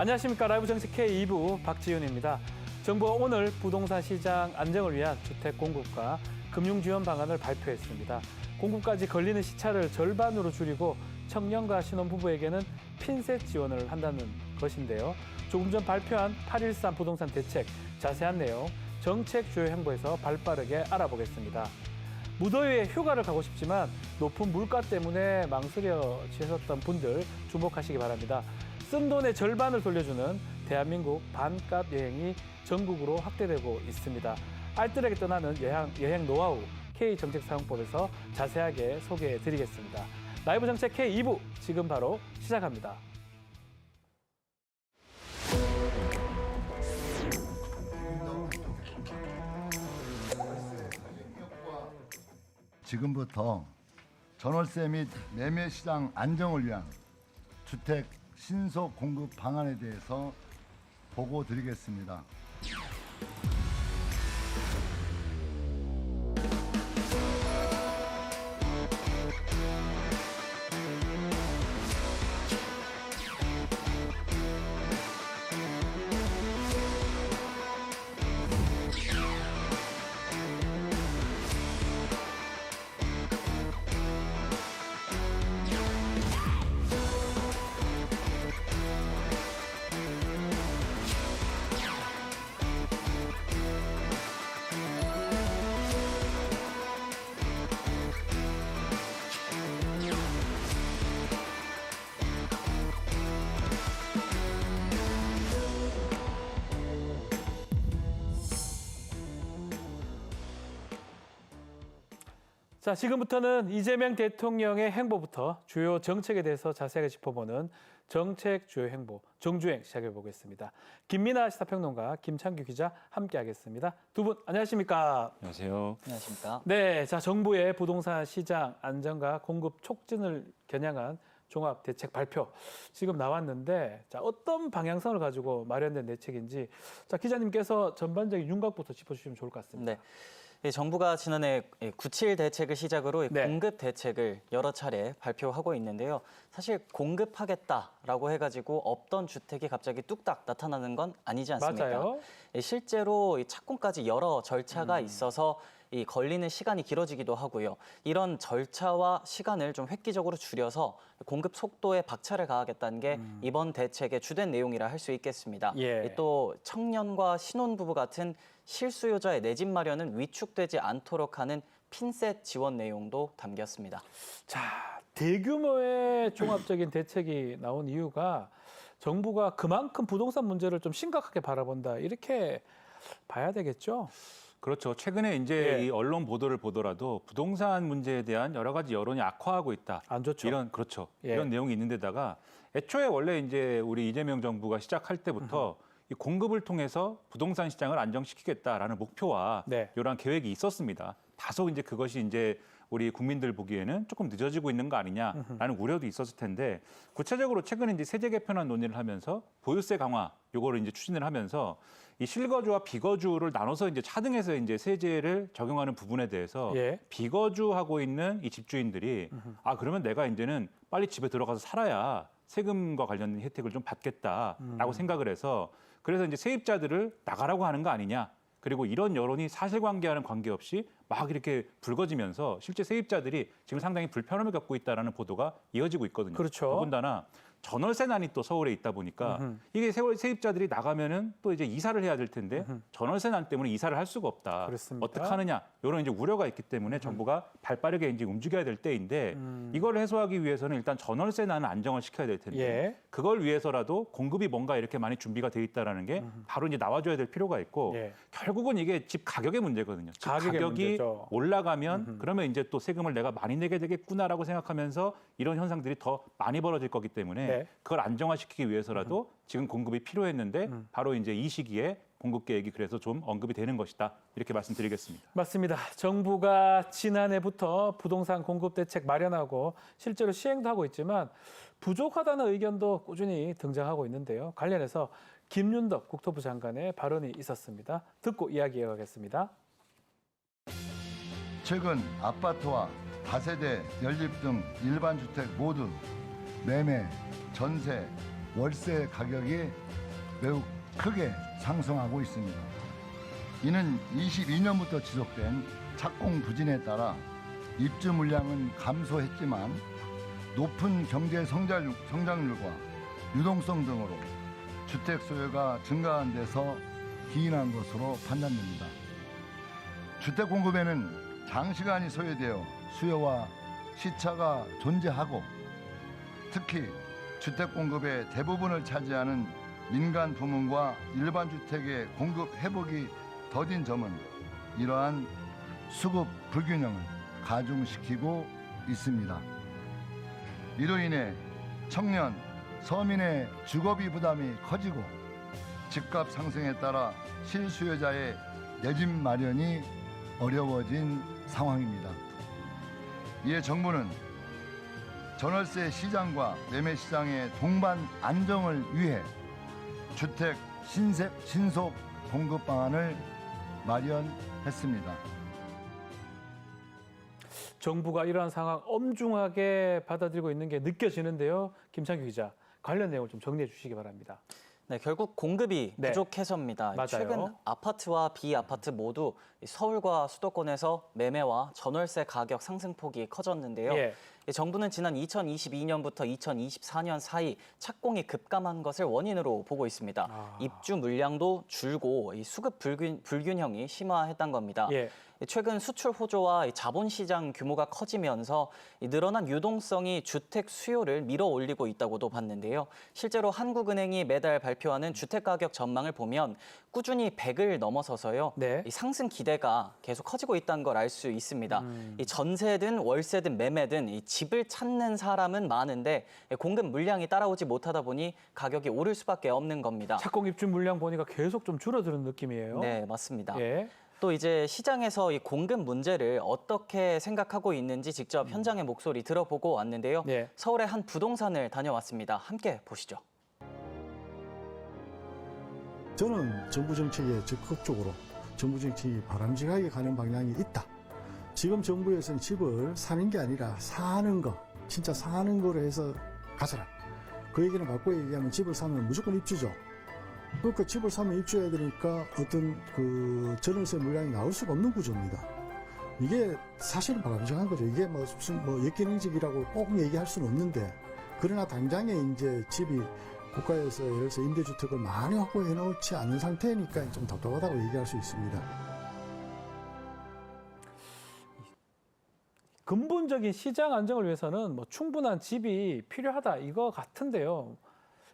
안녕하십니까. 라이브 정책 K2부 박지윤입니다. 정부가 오늘 부동산 시장 안정을 위한 주택 공급과 금융 지원 방안을 발표했습니다. 공급까지 걸리는 시차를 절반으로 줄이고 청년과 신혼부부에게는 핀셋 지원을 한다는 것인데요. 조금 전 발표한 8.13 부동산 대책 자세한 내용 정책 주요 행보에서 발빠르게 알아보겠습니다. 무더위에 휴가를 가고 싶지만 높은 물가 때문에 망설여지셨던 분들 주목하시기 바랍니다. 쓴 돈의 절반을 돌려주는 대한민국 반값 여행이 전국으로 확대되고 있습니다. 알뜰하게 떠나는 여행 노하우 K정책사용법에서 자세하게 소개해드리겠습니다. 라이브 정책 K2부 지금 바로 시작합니다. 지금부터 전월세 및 매매 시장 안정을 위한 주택 신속 공급 방안에 대해서 보고 드리겠습니다. 자, 지금부터는 이재명 대통령의 행보부터 주요 정책에 대해서 자세하게 짚어보는 정책 주요 행보, 정주행 시작해 보겠습니다. 김민아 시사평론가, 김창규 기자 함께하겠습니다. 두 분 안녕하십니까? 안녕하세요. 안녕하십니까? 네, 자 정부의 부동산 시장 안정과 공급 촉진을 겨냥한 종합 대책 발표 지금 나왔는데, 자 어떤 방향성을 가지고 마련된 대책인지, 자 기자님께서 전반적인 윤곽부터 짚어주시면 좋을 것 같습니다. 네. 정부가 지난해 9.7 대책을 시작으로 네. 공급 대책을 여러 차례 발표하고 있는데요. 사실 공급하겠다라고 해가지고 없던 주택이 갑자기 뚝딱 나타나는 건 아니지 않습니까? 맞아요. 실제로 착공까지 여러 절차가 있어서 이 걸리는 시간이 길어지기도 하고요. 이런 절차와 시간을 좀 획기적으로 줄여서 공급 속도에 박차를 가하겠다는 게 이번 대책의 주된 내용이라 할 수 있겠습니다. 예. 또 청년과 신혼부부 같은 실수요자의 내 집 마련은 위축되지 않도록 하는 핀셋 지원 내용도 담겼습니다. 자, 대규모의 종합적인 대책이 나온 이유가 정부가 그만큼 부동산 문제를 좀 심각하게 바라본다, 이렇게 봐야 되겠죠? 그렇죠. 최근에 이제 예. 이 언론 보도를 보더라도 부동산 문제에 대한 여러 가지 여론이 악화하고 있다. 안 좋죠. 그렇죠. 예. 이런 내용이 있는데다가 애초에 원래 이제 우리 이재명 정부가 시작할 때부터 이 공급을 통해서 부동산 시장을 안정시키겠다라는 목표와 네. 이러한 계획이 있었습니다. 다소 이제 그것이 이제 우리 국민들 보기에는 조금 늦어지고 있는 거 아니냐라는 우려도 있었을 텐데, 구체적으로 최근에 이제 세제 개편안 논의를 하면서 보유세 강화 요거를 이제 추진을 하면서 이 실거주와 비거주를 나눠서 이제 차등해서 이제 세제를 적용하는 부분에 대해서 예. 비거주하고 있는 이 집주인들이 그러면 내가 이제는 빨리 집에 들어가서 살아야 세금과 관련된 혜택을 좀 받겠다라고 생각을 해서, 그래서 이제 세입자들을 나가라고 하는 거 아니냐. 그리고 이런 여론이 사실관계와는 관계없이 막 이렇게 불거지면서 실제 세입자들이 지금 상당히 불편함을 겪고 있다는 보도가 이어지고 있거든요. 그렇죠. 더군다나 전월세난이 또 서울에 있다 보니까 이게 세입자들이 나가면은 또 이제 이사를 해야 될 텐데 전월세난 때문에 이사를 할 수가 없다. 그렇습니다. 어떻게 하느냐, 이런 이제 우려가 있기 때문에 정부가 발빠르게 이제 움직여야 될 때인데, 이걸 해소하기 위해서는 일단 전월세난을 안정을 시켜야 될 텐데, 예. 그걸 위해서라도 공급이 뭔가 이렇게 많이 준비가 돼 있다라는 게 바로 이제 나와줘야 될 필요가 있고, 예. 결국은 이게 집 가격의 문제거든요. 집 가격의 가격이 문제죠. 올라가면 그러면 이제 또 세금을 내가 많이 내게 되겠구나라고 생각하면서 이런 현상들이 더 많이 벌어질 거기 때문에 네. 그걸 안정화시키기 위해서라도 지금 공급이 필요했는데 바로 이제 이 시기에 공급 계획이 그래서 좀 언급이 되는 것이다, 이렇게 말씀드리겠습니다. 맞습니다. 정부가 지난해부터 부동산 공급 대책 마련하고 실제로 시행도 하고 있지만 부족하다는 의견도 꾸준히 등장하고 있는데요. 관련해서 김윤덕 국토부 장관의 발언이 있었습니다. 듣고 이야기 이어가겠습니다. 최근 아파트와 다세대, 연립 등 일반 주택 모두 매매, 전세, 월세 가격이 매우 크게 상승하고 있습니다. 이는 22년부터 지속된 착공 부진에 따라 입주 물량은 감소했지만 높은 경제 성장률과 유동성 등으로 주택 수요가 증가한 데서 기인한 것으로 판단됩니다. 주택 공급에는 장시간이 소요되어 수요와 시차가 존재하고 특히 주택 공급의 대부분을 차지하는 민간 부문과 일반 주택의 공급 회복이 더딘 점은 이러한 수급 불균형을 가중시키고 있습니다. 이로 인해 청년, 서민의 주거비 부담이 커지고 집값 상승에 따라 실수요자의 내 집 마련이 어려워진 상황입니다. 이에 정부는 전월세 시장과 매매 시장의 동반 안정을 위해 주택 신속 공급 방안을 마련했습니다. 정부가 이러한 상황 엄중하게 받아들이고 있는 게 느껴지는데요. 김창규 기자, 관련 내용을 좀 정리해 주시기 바랍니다. 네, 결국 공급이 네. 부족해서입니다. 맞아요. 최근 아파트와 비아파트 모두 서울과 수도권에서 매매와 전월세 가격 상승폭이 커졌는데요. 예. 정부는 지난 2022년부터 2024년 사이 착공이 급감한 것을 원인으로 보고 있습니다. 입주 물량도 줄고 이 수급 불균형이 심화했던 겁니다. 예. 최근 수출 호조와 자본시장 규모가 커지면서 늘어난 유동성이 주택 수요를 밀어올리고 있다고도 봤는데요. 실제로 한국은행이 매달 발표하는 주택가격 전망을 보면 꾸준히 100을 넘어서서요. 네. 이 상승 기대가 계속 커지고 있다는 걸 알 수 있습니다. 이 전세든 월세든 매매든 이 집을 찾는 사람은 많은데 공급 물량이 따라오지 못하다 보니 가격이 오를 수밖에 없는 겁니다. 착공 입주 물량 보니까 계속 좀 줄어드는 느낌이에요. 네, 맞습니다. 예. 또 이제 시장에서 이 공급 문제를 어떻게 생각하고 있는지 직접 현장의 목소리 들어보고 왔는데요. 네. 서울의 한 부동산을 다녀왔습니다. 함께 보시죠. 저는 정부 정책에 적극적으로 정부 정책이 바람직하게 가는 방향이 있다. 지금 정부에서는 집을 사는 게 아니라 사는 거, 진짜 사는 거로 해서 가서라. 그 얘기는 바꿔 얘기하면 집을 사면 무조건 입주죠. 그러니까 집을 사면 입주해야 되니까 어떤 그 전월세 물량이 나올 수가 없는 구조입니다. 이게 사실은 바람직한 거죠. 이게 뭐 무슨 뭐 역기능직이라고 꼭 얘기할 수는 없는데, 그러나 당장에 이제 집이 국가에서 예를 들어서 임대주택을 많이 확보해 놓지 않은 상태니까 좀 답답하다고 얘기할 수 있습니다. 근본적인 시장 안정을 위해서는 뭐 충분한 집이 필요하다 이거 같은데요.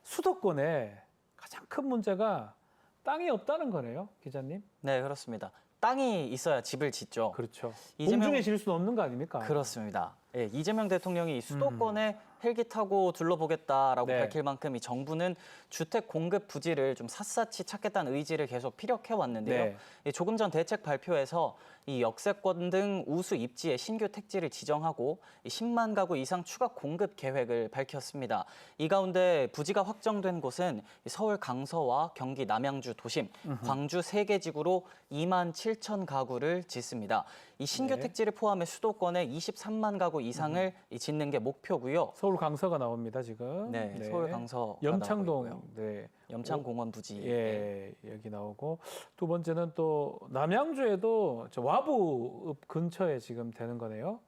수도권에 가장 큰 문제가 땅이 없다는 거네요, 기자님. 네, 그렇습니다. 땅이 있어야 집을 짓죠. 그렇죠. 이재명- 공중에 질 수는 없는 거 아닙니까? 그렇습니다. 예, 이재명 대통령이 이 수도권에 헬기 타고 둘러보겠다라고 네. 밝힐 만큼 이 정부는 주택 공급 부지를 좀 샅샅이 찾겠다는 의지를 계속 피력해 왔는데요. 네. 예, 조금 전 대책 발표에서 이 역세권 등 우수 입지에 신규 택지를 지정하고 10만 가구 이상 추가 공급 계획을 밝혔습니다. 이 가운데 부지가 확정된 곳은 서울 강서와 경기 남양주 도심, 광주 3개 지구로 2만 7천 가구를 짓습니다. 이 신규 네. 택지를 포함해 수도권에 23만 가구 이상을 짓는 게 목표고요. 서울 강서가 나옵니다, 지금. 네, 서울 강서 염창동. 네. 염창공원 부지. 예, 여기 나오고 두 번째는 또 남양주에도 저 와부읍 근처에 지금 되는 거네요.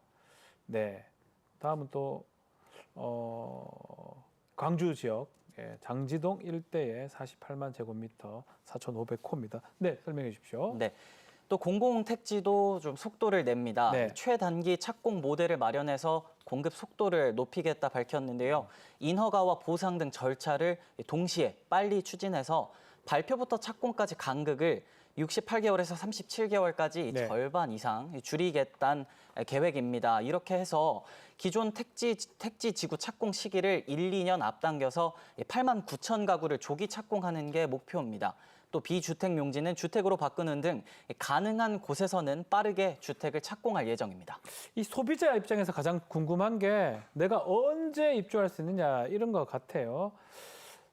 네. 다음은 또 광주 지역 장지동 일대에 48만 제곱미터 4,500호입니다. 네, 설명해 주십시오. 네. 또 공공택지도 좀 속도를 냅니다. 네. 최단기 착공 모델을 마련해서 공급 속도를 높이겠다 밝혔는데요. 인허가와 보상 등 절차를 동시에 빨리 추진해서 발표부터 착공까지 간극을 68개월에서 37개월까지 네. 절반 이상 줄이겠다는 계획입니다. 이렇게 해서 기존 택지 지구 착공 시기를 1, 2년 앞당겨서 8만 9천 가구를 조기 착공하는 게 목표입니다. 또 비주택 용지는 주택으로 바꾸는 등 가능한 곳에서는 빠르게 주택을 착공할 예정입니다. 이 소비자 입장에서 가장 궁금한 게 내가 언제 입주할 수 있느냐 이런 것 같아요.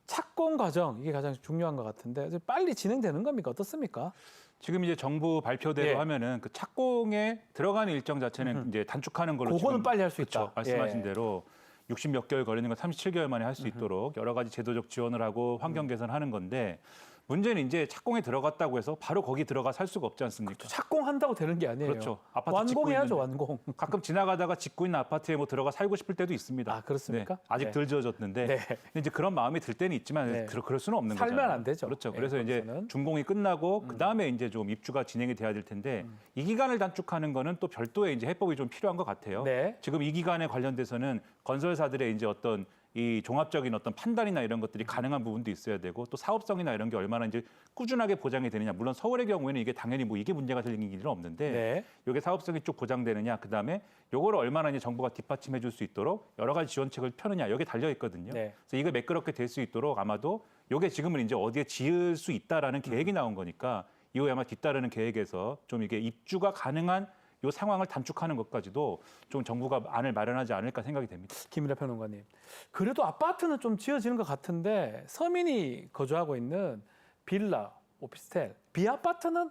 착공 과정 이게 가장 중요한 것 같은데 빨리 진행되는 겁니까? 어떻습니까? 지금 이제 정부 발표대로 예. 하면은 그 착공에 들어가는 일정 자체는 이제 단축하는 걸로 그거는 지금 빨리 할 수 있다. 그렇죠. 말씀하신 예. 대로 60 몇 개월 걸리는 걸 37개월 만에 할 수 있도록 여러 가지 제도적 지원을 하고 환경 개선하는 건데 문제는 이제 착공에 들어갔다고 해서 바로 거기 들어가 살 수가 없지 않습니까? 착공한다고 되는 게 아니에요. 그렇죠. 아파트 짓고 완공해야죠, 있는데. 완공. 가끔 지나가다가 짓고 있는 아파트에 뭐 들어가 살고 싶을 때도 있습니다. 아, 그렇습니까? 네, 아직 네. 덜 지어졌는데 네. 근데 이제 그런 마음이 들 때는 있지만 네. 그럴 수는 없는 살면 거잖아요. 안 되죠. 그렇죠. 네, 그래서 이제 거기서는. 준공이 끝나고 그 다음에 이제 좀 입주가 진행이 돼야 될 텐데 이 기간을 단축하는 거는 또 별도의 이제 해법이 좀 필요한 것 같아요. 네. 지금 이 기간에 관련돼서는 건설사들의 이제 어떤 이 종합적인 어떤 판단이나 이런 것들이 가능한 부분도 있어야 되고 또 사업성이나 이런 게 얼마나 이제 꾸준하게 보장이 되느냐. 물론 서울의 경우에는 이게 당연히 뭐 이게 문제가 될 일은 없는데 네. 이게 사업성이 쭉 보장되느냐. 그다음에 요거를 얼마나 이제 정부가 뒷받침해 줄 수 있도록 여러 가지 지원책을 펴느냐. 여기에 달려 있거든요. 네. 그래서 이거 매끄럽게 될 수 있도록 아마도 요게 지금은 이제 어디에 지을 수 있다라는 계획이 나온 거니까 이후에 아마 뒤따르는 계획에서 좀 이게 입주가 가능한 요 상황을 단축하는 것까지도 좀 정부가 안을 마련하지 않을까 생각이 됩니다. 김일하 평론가님. 그래도 아파트는 좀 지어지는 것 같은데 서민이 거주하고 있는 빌라, 오피스텔, 비아파트는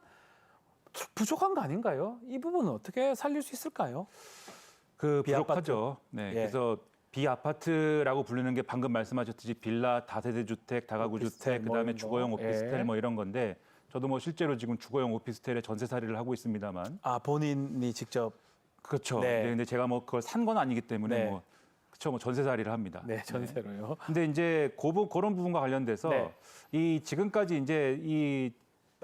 부족한 거 아닌가요? 이 부분은 어떻게 살릴 수 있을까요? 그 비아파트. 부족하죠. 네. 예. 그래서 비아파트라고 부르는 게 방금 말씀하셨듯이 빌라, 다세대 주택, 다가구 오피스텔 주택, 뭐 그다음에 이런 거. 주거용 오피스텔 예. 뭐 이런 건데 저도 뭐 실제로 지금 주거용 오피스텔의 전세살이를 하고 있습니다만 아, 본인이 직접 그렇죠. 네. 네. 근데 제가 뭐 그걸 산 건 아니기 때문에 네. 뭐 그렇죠. 뭐 전세살이를 합니다. 네, 전세로요. 근데 이제 그런 부분과 관련돼서 네. 이 지금까지 이제 이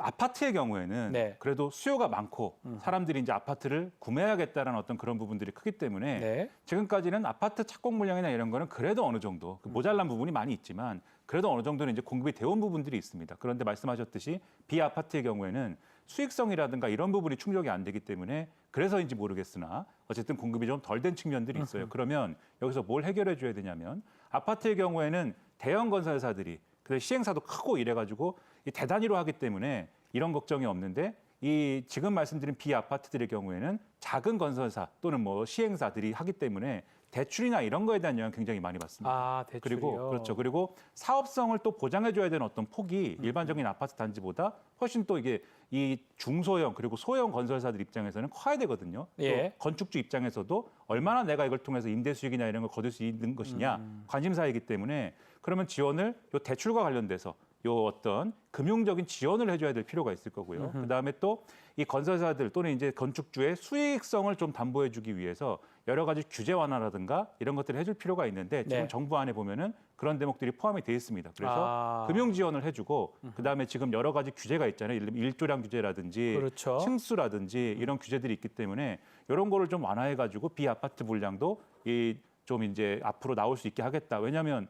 아파트의 경우에는 네. 그래도 수요가 많고 사람들이 이제 아파트를 구매하겠다라는 어떤 그런 부분들이 크기 때문에 네. 지금까지는 아파트 착공 물량이나 이런 거는 그래도 어느 정도 그 모자란 부분이 많이 있지만 그래도 어느 정도는 이제 공급이 되어 온 부분들이 있습니다. 그런데 말씀하셨듯이 비아파트의 경우에는 수익성이라든가 이런 부분이 충족이 안 되기 때문에 그래서인지 모르겠으나 어쨌든 공급이 좀 덜 된 측면들이 있어요. 그러면 여기서 뭘 해결해 줘야 되냐면 아파트의 경우에는 대형 건설사들이 그래서 시행사도 크고 이래가지고 이 대단위로 하기 때문에 이런 걱정이 없는데 이 지금 말씀드린 비아파트들의 경우에는 작은 건설사 또는 뭐 시행사들이 하기 때문에 대출이나 이런 거에 대한 영향 굉장히 많이 받습니다. 아, 대출이요. 그리고 그렇죠. 그리고 사업성을 또 보장해줘야 되는 어떤 폭이 일반적인 아파트 단지보다 훨씬 또 이게 이 중소형 그리고 소형 건설사들 입장에서는 커야 되거든요. 예. 또 건축주 입장에서도 얼마나 내가 이걸 통해서 임대 수익이나 이런 걸 거둘 수 있는 것이냐 관심사이기 때문에 그러면 지원을 요 대출과 관련돼서 요 어떤 금융적인 지원을 해줘야 될 필요가 있을 거고요. 그다음에 또 이 건설사들 또는 이제 건축주의 수익성을 좀 담보해주기 위해서 여러 가지 규제 완화라든가 이런 것들을 해줄 필요가 있는데 지금 네. 정부 안에 보면은 그런 대목들이 포함이 돼 있습니다. 그래서 아. 금융 지원을 해주고 그다음에 지금 여러 가지 규제가 있잖아요. 예를 들면 일조량 규제라든지 그렇죠. 층수라든지 이런 규제들이 있기 때문에 이런 거를 좀 완화해가지고 비아파트 물량도 이 좀 이제 앞으로 나올 수 있게 하겠다. 왜냐하면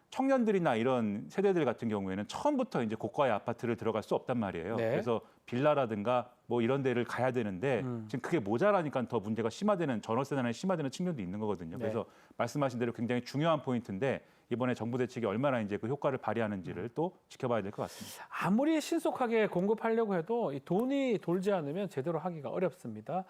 청년들이나 이런 세대들 같은 경우에는 처음부터 이제 고가의 아파트를 들어갈 수 없단 말이에요. 네. 그래서 빌라라든가 뭐 이런 데를 가야 되는데 지금 그게 모자라니까 더 문제가 심화되는 전월세난이 심화되는 측면도 있는 거거든요. 네. 그래서 말씀하신 대로 굉장히 중요한 포인트인데 이번에 정부 대책이 얼마나 이제 그 효과를 발휘하는지를 또 지켜봐야 될 것 같습니다. 아무리 신속하게 공급하려고 해도 이 돈이 돌지 않으면 제대로 하기가 어렵습니다.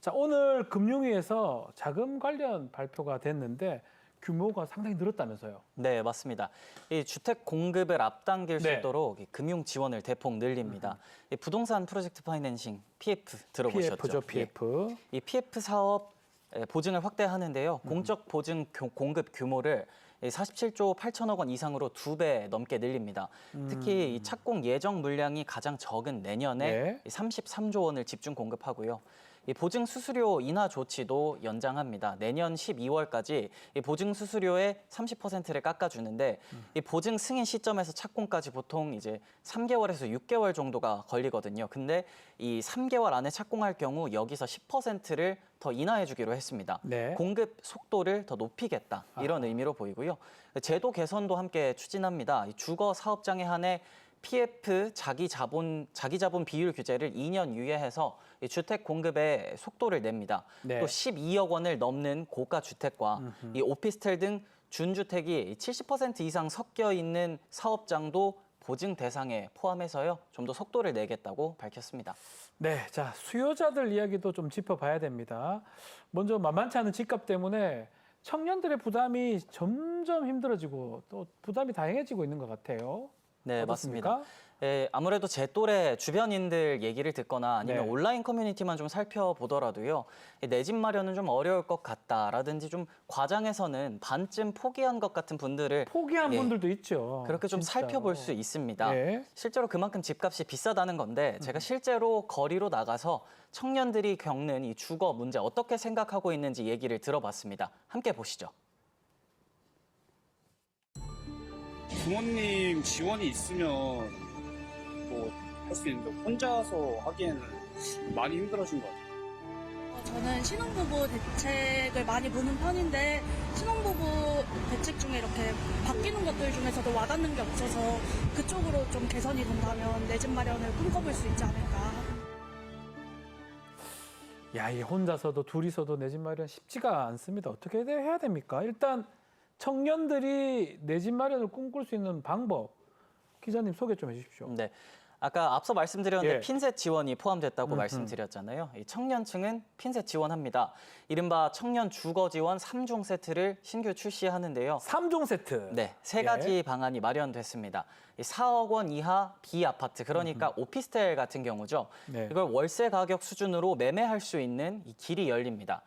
자, 오늘 금융위에서 자금 관련 발표가 됐는데 규모가 상당히 늘었다면서요. 네, 맞습니다. 이 주택 공급을 앞당길 수 네. 있도록 이 금융 지원을 대폭 늘립니다. 이 부동산 프로젝트 파이낸싱 PF 들어보셨죠? PF죠, PF. 예. 이 PF 사업 보증을 확대하는데요. 공적 보증 공급 규모를 47조 8천억 원 이상으로 2배 넘게 늘립니다. 특히 이 착공 예정 물량이 가장 적은 내년에 네. 33조 원을 집중 공급하고요. 이 보증 수수료 인하 조치도 연장합니다. 내년 12월까지 이 보증 수수료의 30%를 깎아주는데 이 보증 승인 시점에서 착공까지 보통 이제 3개월에서 6개월 정도가 걸리거든요. 근데 이 3개월 안에 착공할 경우 여기서 10%를 더 인하해주기로 했습니다. 네. 공급 속도를 더 높이겠다 이런 의미로 보이고요. 제도 개선도 함께 추진합니다. 이 주거 사업장에 한해 PF 자기 자본 비율 규제를 2년 유예해서 이 주택 공급에 속도를 냅니다. 네. 또 12억 원을 넘는 고가 주택과 이 오피스텔 등 준주택이 70% 이상 섞여 있는 사업장도 보증 대상에 포함해서요. 좀 더 속도를 내겠다고 밝혔습니다. 네, 자, 수요자들 이야기도 좀 짚어봐야 됩니다. 먼저 만만치 않은 집값 때문에 청년들의 부담이 점점 힘들어지고 또 부담이 다양해지고 있는 것 같아요. 네, 어떻습니까? 맞습니다. 예, 아무래도 제 또래 주변인들 얘기를 듣거나 아니면 네. 온라인 커뮤니티만 좀 살펴보더라도요. 내 집 마련은 좀 어려울 것 같다라든지 좀 과장해서는 반쯤 포기한 것 같은 분들을 포기한 예, 분들도 있죠. 그렇게 좀 진짜로. 살펴볼 수 있습니다. 예. 실제로 그만큼 집값이 비싸다는 건데 제가 실제로 거리로 나가서 청년들이 겪는 이 주거 문제 어떻게 생각하고 있는지 얘기를 들어봤습니다. 함께 보시죠. 부모님 지원이 있으면 뭐 할 수 있는데 혼자서 하기에는 많이 힘들어진 것 같아요. 저는 신혼부부 대책을 많이 보는 편인데 신혼부부 대책 중에 이렇게 바뀌는 것들 중에서도 와닿는 게 없어서 그쪽으로 좀 개선이 된다면 내 집 마련을 꿈꿔볼 수 있지 않을까. 야, 이 혼자서도 둘이서도 내 집 마련 쉽지가 않습니다. 어떻게 해야 됩니까? 일단 청년들이 내 집 마련을 꿈꿀 수 있는 방법 기자님 소개 좀 해주십시오. 네. 아까 앞서 말씀드렸는데 예. 핀셋 지원이 포함됐다고 말씀드렸잖아요. 이 청년층은 핀셋 지원합니다. 이른바 청년 주거 지원 3종 세트를 신규 출시하는데요. 3종 세트. 네, 세 가지 방안이 마련됐습니다. 이 4억 원 이하 비아파트, 그러니까 오피스텔 같은 경우죠. 네. 이걸 월세 가격 수준으로 매매할 수 있는 이 길이 열립니다.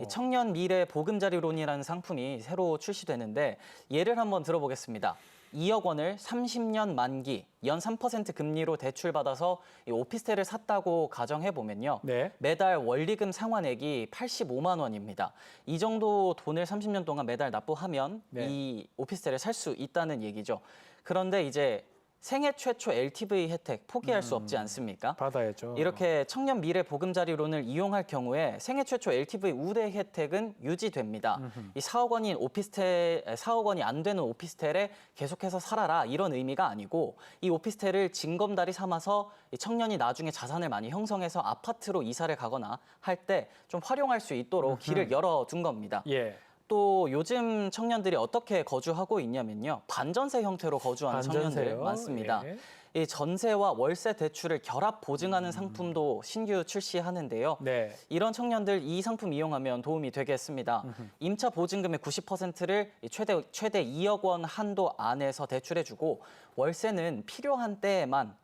이 청년 미래 보금자리론이라는 상품이 새로 출시되는데 예를 한번 들어보겠습니다. 2억 원을 30년 만기, 연 3% 금리로 대출받아서 이 오피스텔을 샀다고 가정해 보면요. 네. 매달 원리금 상환액이 85만 원입니다. 이 정도 돈을 30년 동안 매달 납부하면 네. 이 오피스텔을 살 수 있다는 얘기죠. 그런데 이제 생애 최초 LTV 혜택 포기할 수 없지 않습니까? 받아야죠. 이렇게 청년 미래 보금자리론을 이용할 경우에 생애 최초 LTV 우대 혜택은 유지됩니다. 이 4억 원인 오피스텔, 4억 원이 안 되는 오피스텔에 계속해서 살아라 이런 의미가 아니고 이 오피스텔을 징검다리 삼아서 이 청년이 나중에 자산을 많이 형성해서 아파트로 이사를 가거나 할 때 좀 활용할 수 있도록 길을 열어둔 겁니다. 예. 또 요즘 청년들이 어떻게 거주하고 있냐면요. 반전세 형태로 거주하는 청년들 반전세요. 많습니다. 예. 이 전세와 월세 대출을 결합 보증하는 상품도 신규 출시하는데요. 네. 이런 청년들 이 상품 이용하면 도움이 되겠습니다. 임차 보증금의 90%를 최대 2억 원 한도 안에서 대출해주고 월세는 필요한 때에만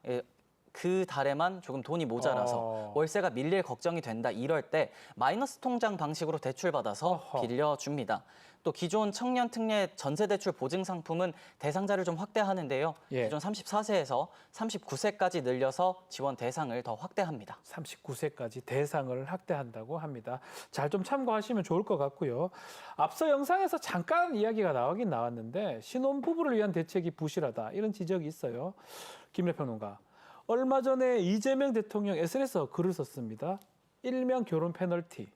그 달에만 조금 돈이 모자라서 월세가 밀릴 걱정이 된다 이럴 때 마이너스 통장 방식으로 대출받아서 어허. 빌려줍니다. 또 기존 청년 특례 전세 대출 보증 상품은 대상자를 좀 확대하는데요. 예. 기존 34세에서 39세까지 늘려서 지원 대상을 더 확대합니다. 39세까지 대상을 확대한다고 합니다. 잘 좀 참고하시면 좋을 것 같고요. 앞서 영상에서 잠깐 이야기가 나오긴 나왔는데 신혼부부를 위한 대책이 부실하다 이런 지적이 있어요. 김래 평론가. 얼마 전에 이재명 대통령 SNS에 글을 썼습니다. 일명 결혼 페널티.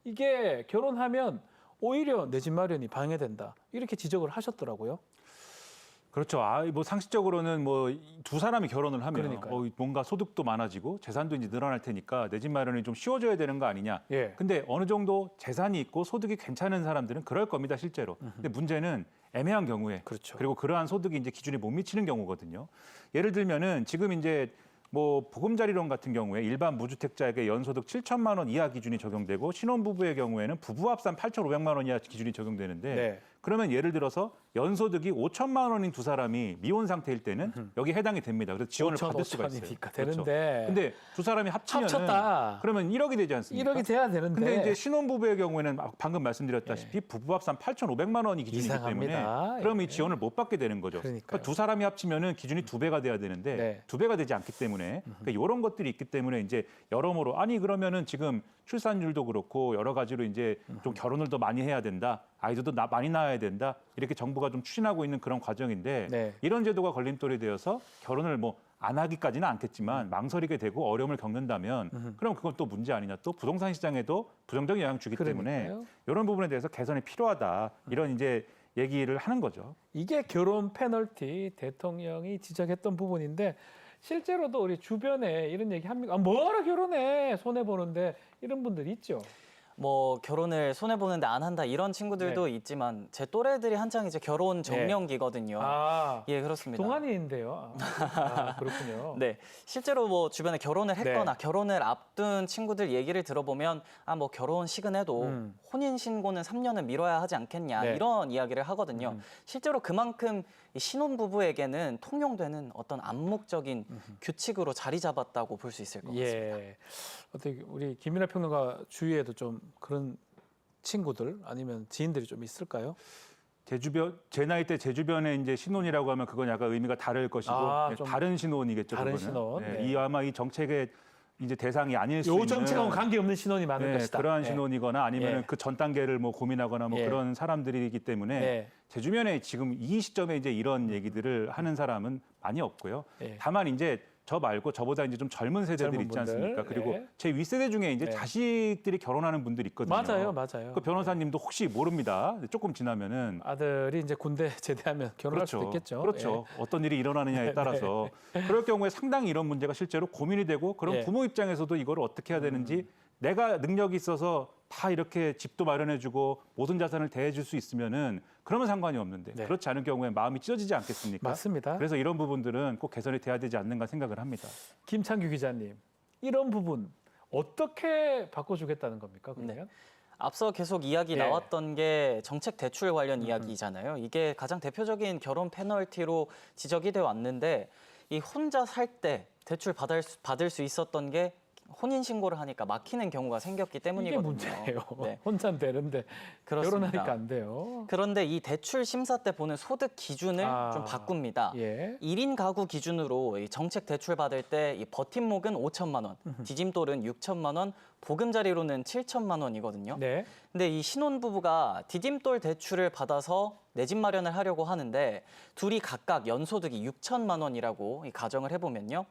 이게 결혼하면 오히려 내 집 마련이 방해된다. 이렇게 지적을 하셨더라고요. 그렇죠. 뭐 상식적으로는 뭐 두 사람이 결혼을 하면 그러니까요. 뭔가 소득도 많아지고 재산도 이제 늘어날 테니까 내 집 마련이 좀 쉬워져야 되는 거 아니냐. 예. 근데 어느 정도 재산이 있고 소득이 괜찮은 사람들은 그럴 겁니다, 실제로. 근데 문제는 애매한 경우에 그렇죠. 그리고 그러한 소득이 이제 기준에 못 미치는 경우거든요. 예를 들면은 지금 이제 뭐 보금자리론 같은 경우에 일반 무주택자에게 연소득 7천만 원 이하 기준이 적용되고 신혼부부의 경우에는 부부 합산 8,500만 원 이하 기준이 적용되는데 네. 그러면 예를 들어서 연소득이 5천만 원인 두 사람이 미혼 상태일 때는 여기 해당이 됩니다. 그래서 지원을 5천, 받을 수가 있어요. 5천이니까 그렇죠. 되는데. 근데 두 사람이 합치면 합쳤다. 그러면 1억이 되지 않습니까? 1억이 돼야 되는데. 근데 이제 신혼부부의 경우에는 방금 말씀드렸다시피 부부 합산 8,500만 원이 기준이기 이상합니다. 때문에 그럼 예. 이 지원을 못 받게 되는 거죠. 그러니까요. 그러니까 두 사람이 합치면은 기준이 2배가 돼야 되는데 네. 2배가 되지 않기 때문에 그러니까 이런 것들이 있기 때문에 이제 여러모로 아니 그러면은 지금 출산율도 그렇고 여러 가지로 이제 좀 결혼을 더 많이 해야 된다. 아이들도 많이 낳아야 된다. 이렇게 정부가 좀 추진하고 있는 그런 과정인데 네. 이런 제도가 걸림돌이 되어서 결혼을 뭐 안 하기까지는 않겠지만 망설이게 되고 어려움을 겪는다면 그럼 그건 또 문제 아니냐. 또 부동산 시장에도 부정적인 영향을 주기 때문에 그러니까요. 이런 부분에 대해서 개선이 필요하다. 이런 이제 얘기를 하는 거죠. 이게 결혼 페널티 대통령이 지적했던 부분인데 실제로도 우리 주변에 이런 얘기 합니까? 뭐하러 결혼해? 손해 보는데 이런 분들이 있죠. 뭐 결혼을 손해 보는데 안 한다 이런 친구들도 네. 있지만 제 또래들이 한창 이제 결혼 정년기거든요. 아, 예, 그렇습니다. 동안이인데요. 아, 그렇군요. 네, 실제로 뭐 주변에 결혼을 했거나 네. 결혼을 앞둔 친구들 얘기를 들어보면 뭐 결혼 시근해도 혼인 신고는 3년은 미뤄야 하지 않겠냐 네. 이런 이야기를 하거든요. 실제로 그만큼 이 신혼부부에게는 통용되는 어떤 암묵적인 규칙으로 자리 잡았다고 볼 수 있을 것 같습니다. 예. 어떻게 우리 김민하 평론가 주위에도 좀 그런 친구들 아니면 지인들이 좀 있을까요? 제 나이 때 제 주변에 이제 신혼이라고 하면 그건 약간 의미가 다를 것이고 아, 네, 좀 다른 신혼이겠죠. 다른 그거는. 신혼. 네, 네. 이 아마 이 정책의 이제 대상이 아닐 수 요 있는 정책하고 관계없는 신혼이 많을 네, 것이다. 그러한 네. 신혼이거나 아니면 예. 그 전 단계를 뭐 고민하거나 뭐 예. 그런 사람들이기 때문에 네. 제 주변에 지금 이 시점에 이제 이런 얘기들을 하는 사람은 많이 없고요. 예. 다만 이제 저 말고 저보다 이제 좀 젊은 세대들 젊은 있지 분들, 않습니까? 그리고 예. 제 윗세대 중에 이제 네. 자식들이 결혼하는 분들이 있거든요. 맞아요, 맞아요. 그 변호사님도 혹시 모릅니다. 조금 지나면은 아들이 이제 군대 제대하면 결혼할 수도 있겠죠. 그렇죠. 어떤 일이 일어나느냐에 따라서 그럴 경우에 상당히 이런 문제가 실제로 고민이 되고 그런 예. 부모 입장에서도 이걸 어떻게 해야 되는지 내가 능력이 있어서 다 이렇게 집도 마련해주고 모든 자산을 대해줄 수 있으면은 그러면 상관이 없는데 네. 그렇지 않은 경우에 마음이 찢어지지 않겠습니까? 맞습니다. 그래서 이런 부분들은 꼭 개선이 돼야 되지 않는가 생각을 합니다. 김창규 기자님, 이런 부분 어떻게 바꿔주겠다는 겁니까? 그러면? 앞서 계속 이야기 예. 나왔던 게 정책 대출 관련 이야기잖아요. 이게 가장 대표적인 결혼 페널티로 지적이 되어 왔는데 이 혼자 살 때 대출 받을 수 있었던 게 혼인 신고를 하니까 막히는 경우가 생겼기 이게 때문이거든요. 문제예요. 네. 혼자는 되는데 그렇습니다. 결혼하니까 안 돼요. 그런데 이 대출 심사 때 보는 소득 기준을 아, 좀 바꿉니다. 예. 1인 가구 기준으로 이 정책 대출 받을 때 이 버팀목은 5천만 원, 디딤돌은 6천만 원, 보금자리로는 7천만 원이거든요. 네. 근데 이 신혼부부가 디딤돌 대출을 받아서 내 집 마련을 하려고 하는데 둘이 각각 연소득이 6천만 원이라고 이 가정을 해보면요.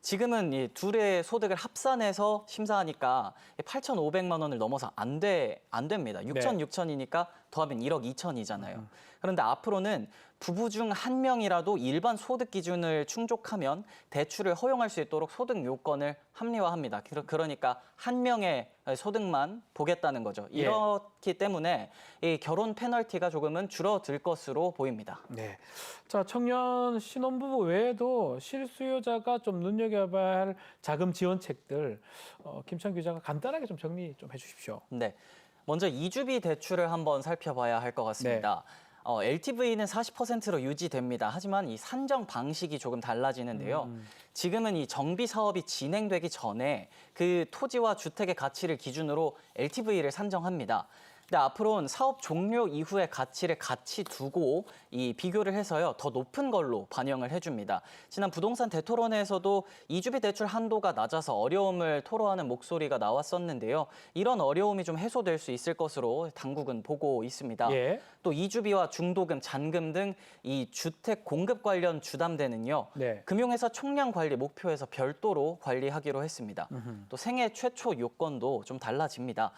지금은 이 둘의 소득을 합산해서 심사하니까 8,500만 원을 넘어서 안 됩니다. 6천, 네. 6천이니까 더하면 1억 2천이잖아요. 그런데 앞으로는 부부 중 한 명이라도 일반 소득 기준을 충족하면 대출을 허용할 수 있도록 소득 요건을 합리화합니다. 그러니까 한 명의 소득만 보겠다는 거죠. 예. 이렇기 때문에 이 결혼 페널티가 조금은 줄어들 것으로 보입니다. 네. 자, 청년 신혼부부 외에도 실수요자가 좀 눈여겨봐야 할 자금 지원책들 김창규 기자가 간단하게 좀 정리 좀 해주십시오. 네. 먼저 이주비 대출을 한번 살펴봐야 할 것 같습니다. LTV는 40%로 유지됩니다. 하지만 이 산정 방식이 조금 달라지는데요. 지금은 이 정비 사업이 진행되기 전에 그 토지와 주택의 가치를 기준으로 LTV를 산정합니다. 근데 앞으로는 사업 종료 이후의 가치를 같이 두고 이 비교를 해서요 더 높은 걸로 반영을 해줍니다. 지난 부동산 대토론회에서도 이주비 대출 한도가 낮아서 어려움을 토로하는 목소리가 나왔었는데요. 이런 어려움이 좀 해소될 수 있을 것으로 당국은 보고 있습니다. 예. 또 이주비와 중도금, 잔금 등 이 주택 공급 관련 주담대는요. 네. 금융회사 총량 관리 목표에서 별도로 관리하기로 했습니다. 또 생애 최초 요건도 좀 달라집니다.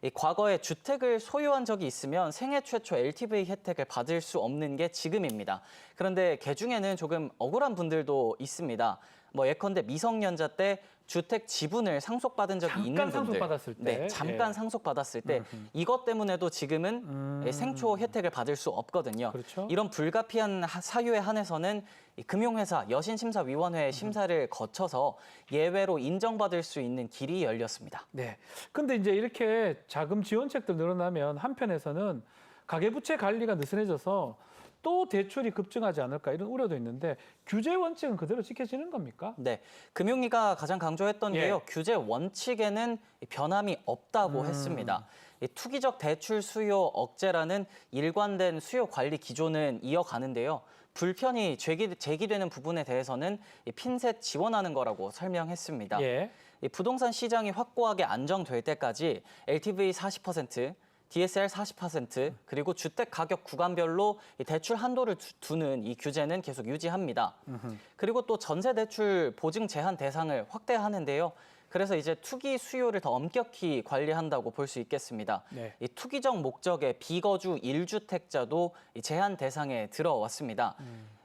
이 과거에 주택을 소유한 적이 있으면 생애 최초 LTV 혜택을 받을 수 없는 게 지금입니다. 그런데 개중에는 조금 억울한 분들도 있습니다. 뭐 예컨대 미성년자 때 주택 지분을 상속받은 적이 있는 잠깐 분들. 상속받았을 때. 네, 잠깐 예. 상속받았을 때 이것 때문에도 지금은 생초 혜택을 받을 수 없거든요. 그렇죠. 이런 불가피한 사유에 한해서는 이 금융회사 여신심사위원회의 심사를 거쳐서 예외로 인정받을 수 있는 길이 열렸습니다. 네. 근데 이제 이렇게 자금 지원책들 늘어나면 한편에서는 가계부채 관리가 느슨해져서 또 대출이 급증하지 않을까 이런 우려도 있는데 규제 원칙은 그대로 지켜지는 겁니까? 네, 금융위가 가장 강조했던 예. 게요. 규제 원칙에는 변함이 없다고 했습니다. 이 투기적 대출 수요 억제라는 일관된 수요 관리 기조는 이어가는데요. 불편이 제기되는 부분에 대해서는 핀셋 지원하는 거라고 설명했습니다. 예. 이 부동산 시장이 확고하게 안정될 때까지 LTV 40%, DSR 40% 그리고 주택 가격 구간별로 이 대출 한도를 두는 이 규제는 계속 유지합니다. 그리고 또 전세 대출 보증 제한 대상을 확대하는데요. 그래서 이제 투기 수요를 더 엄격히 관리한다고 볼 수 있겠습니다. 네. 이 투기적 목적의 비거주 1주택자도 이 제한 대상에 들어왔습니다.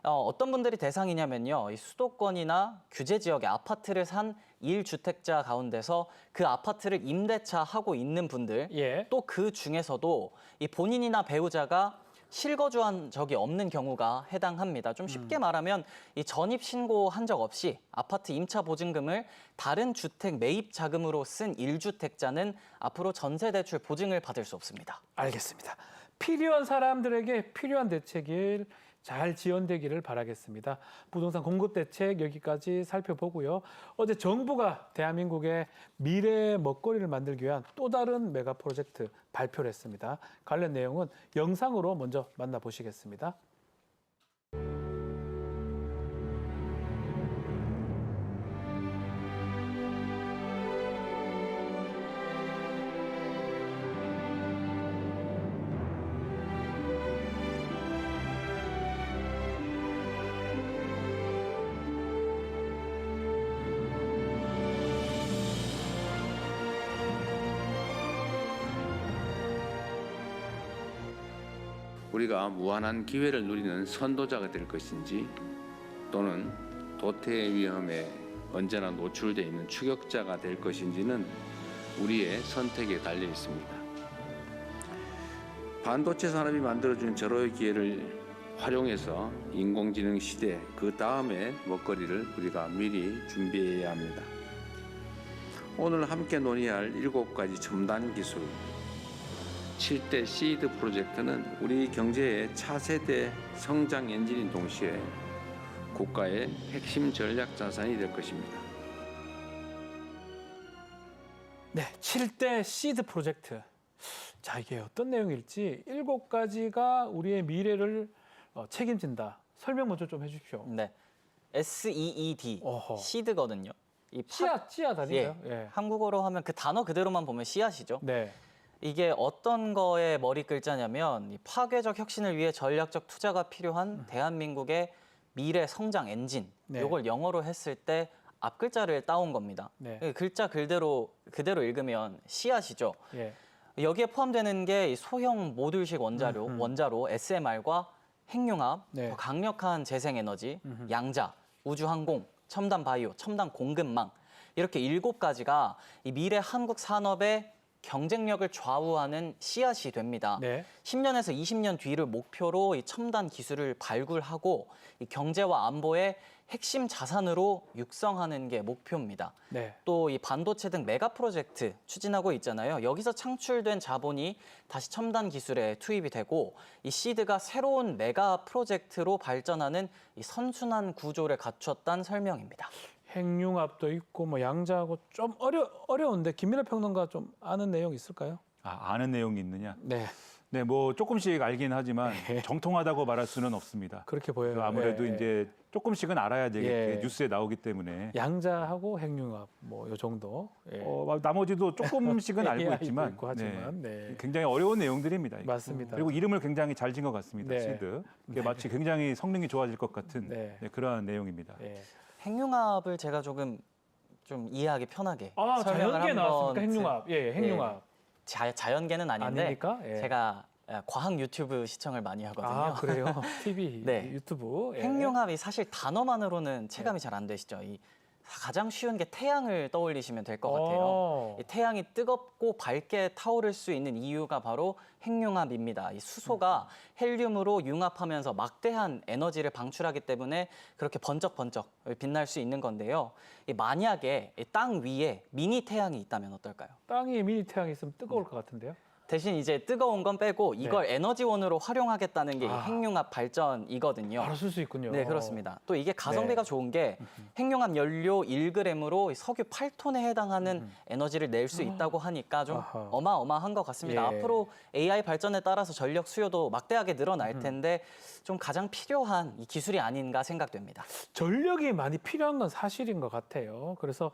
어떤 분들이 대상이냐면요. 이 수도권이나 규제 지역의 아파트를 산 1주택자 가운데서 그 아파트를 임대차 하고 있는 분들, 예. 또 그 중에서도 이 본인이나 배우자가 실거주한 적이 없는 경우가 해당합니다. 좀 쉽게 말하면 이 전입 신고한 적 없이 아파트 임차 보증금을 다른 주택 매입 자금으로 쓴 1주택자는 앞으로 전세 대출 보증을 받을 수 없습니다. 알겠습니다. 필요한 사람들에게 필요한 대책을 잘 지원되기를 바라겠습니다. 부동산 공급 대책 여기까지 살펴보고요. 어제 정부가 대한민국의 미래 먹거리를 만들기 위한 또 다른 메가 프로젝트 발표를 했습니다. 관련 내용은 영상으로 먼저 만나보시겠습니다. 우리가 무한한 기회를 누리는 선도자가 될 것인지 또는 도태의 위험에 언제나 노출되어 있는 추격자가 될 것인지는 우리의 선택에 달려 있습니다. 반도체 산업이 만들어준 절호의 기회를 활용해서 인공지능 시대 그 다음의 먹거리를 우리가 미리 준비해야 합니다. 오늘 함께 논의할 7가지 첨단 기술 7대 시드 프로젝트는 우리 경제의 차세대 성장 엔진인 동시에 국가의 핵심 전략 자산이 될 것입니다. 네, 7대 시드 프로젝트. 자, 이게 어떤 내용일지 7가지가 우리의 미래를 책임진다. 설명 먼저 좀 해주십시오. 네, SEED 어허. 시드거든요. 이 씨앗 아닌가요? 예. 한국어로 하면 그 단어 그대로만 보면 씨앗이죠. 네. 이게 어떤 거의 머리 글자냐면 이 파괴적 혁신을 위해 전략적 투자가 필요한 대한민국의 미래 성장 엔진. 네. 이걸 영어로 했을 때 앞 글자를 따온 겁니다. 네. 글자 그대로 읽으면 씨앗이죠. 예. 여기에 포함되는 게 이 소형 모듈식 원자로 SMR과 핵융합, 네. 더 강력한 재생에너지, 양자, 우주항공, 첨단 바이오, 첨단 공급망 이렇게 7가지가 이 미래 한국 산업의 경쟁력을 좌우하는 씨앗이 됩니다. 네. 10년에서 20년 뒤를 목표로 이 첨단 기술을 발굴하고 이 경제와 안보의 핵심 자산으로 육성하는 게 목표입니다. 네. 또 이 반도체 등 메가 프로젝트 추진하고 있잖아요. 여기서 창출된 자본이 다시 첨단 기술에 투입이 되고 이 시드가 새로운 메가 프로젝트로 발전하는 이 선순환 구조를 갖췄다는 설명입니다. 핵융합도 있고 뭐 양자하고 좀 어려운데 김민하 평론가 좀 아는 내용 있을까요? 아는 내용이 있느냐? 네. 네, 뭐 조금씩 알긴 하지만 네. 정통하다고 말할 수는 없습니다. 그렇게 보여요. 아무래도 예, 이제 조금씩은 알아야 되겠게 예. 뉴스에 나오기 때문에 양자하고 핵융합 뭐 요 정도. 예. 나머지도 조금씩은 알고 AI도 있지만, 있고 하지만, 네. 굉장히 어려운 내용들입니다. 이게. 맞습니다. 그리고 이름을 굉장히 잘 지은 것 같습니다. 네. 시드. 이게 마치 굉장히 성능이 좋아질 것 같은 네. 그러한 내용입니다. 예. 핵융합을 제가 좀 이해하기 편하게 아, 설명을 자연계 한번 나왔습니까? 핵융합. 예, 핵융합. 자연계는 아닌데 아닙니까? 예. 제가 과학 유튜브 시청을 많이 하거든요. 아, 그래요? TV, 네. 유튜브. 예. 핵융합이 사실 단어만으로는 체감이 잘 안 되시죠. 이 가장 쉬운 게 태양을 떠올리시면 될 것 같아요. 이 태양이 뜨겁고 밝게 타오를 수 있는 이유가 바로 핵융합입니다. 이 수소가 헬륨으로 융합하면서 막대한 에너지를 방출하기 때문에 그렇게 번쩍번쩍 빛날 수 있는 건데요. 이 만약에 이 땅 위에 미니 태양이 있다면 어떨까요? 땅에 미니 태양이 있으면 뜨거울 것 같은데요? 대신 이제 뜨거운 건 빼고 이걸 에너지원으로 활용하겠다는 게 이 핵융합 발전이거든요. 바로 쓸 수 있군요. 네, 그렇습니다. 또 이게 가성비가 네. 좋은 게 핵융합 연료 1g으로 석유 8톤에 해당하는 에너지를 낼 수 있다고 하니까 좀 아하. 어마어마한 것 같습니다. 예. 앞으로 AI 발전에 따라서 전력 수요도 막대하게 늘어날 텐데 좀 가장 필요한 이 기술이 아닌가 생각됩니다. 전력이 많이 필요한 건 사실인 것 같아요. 그래서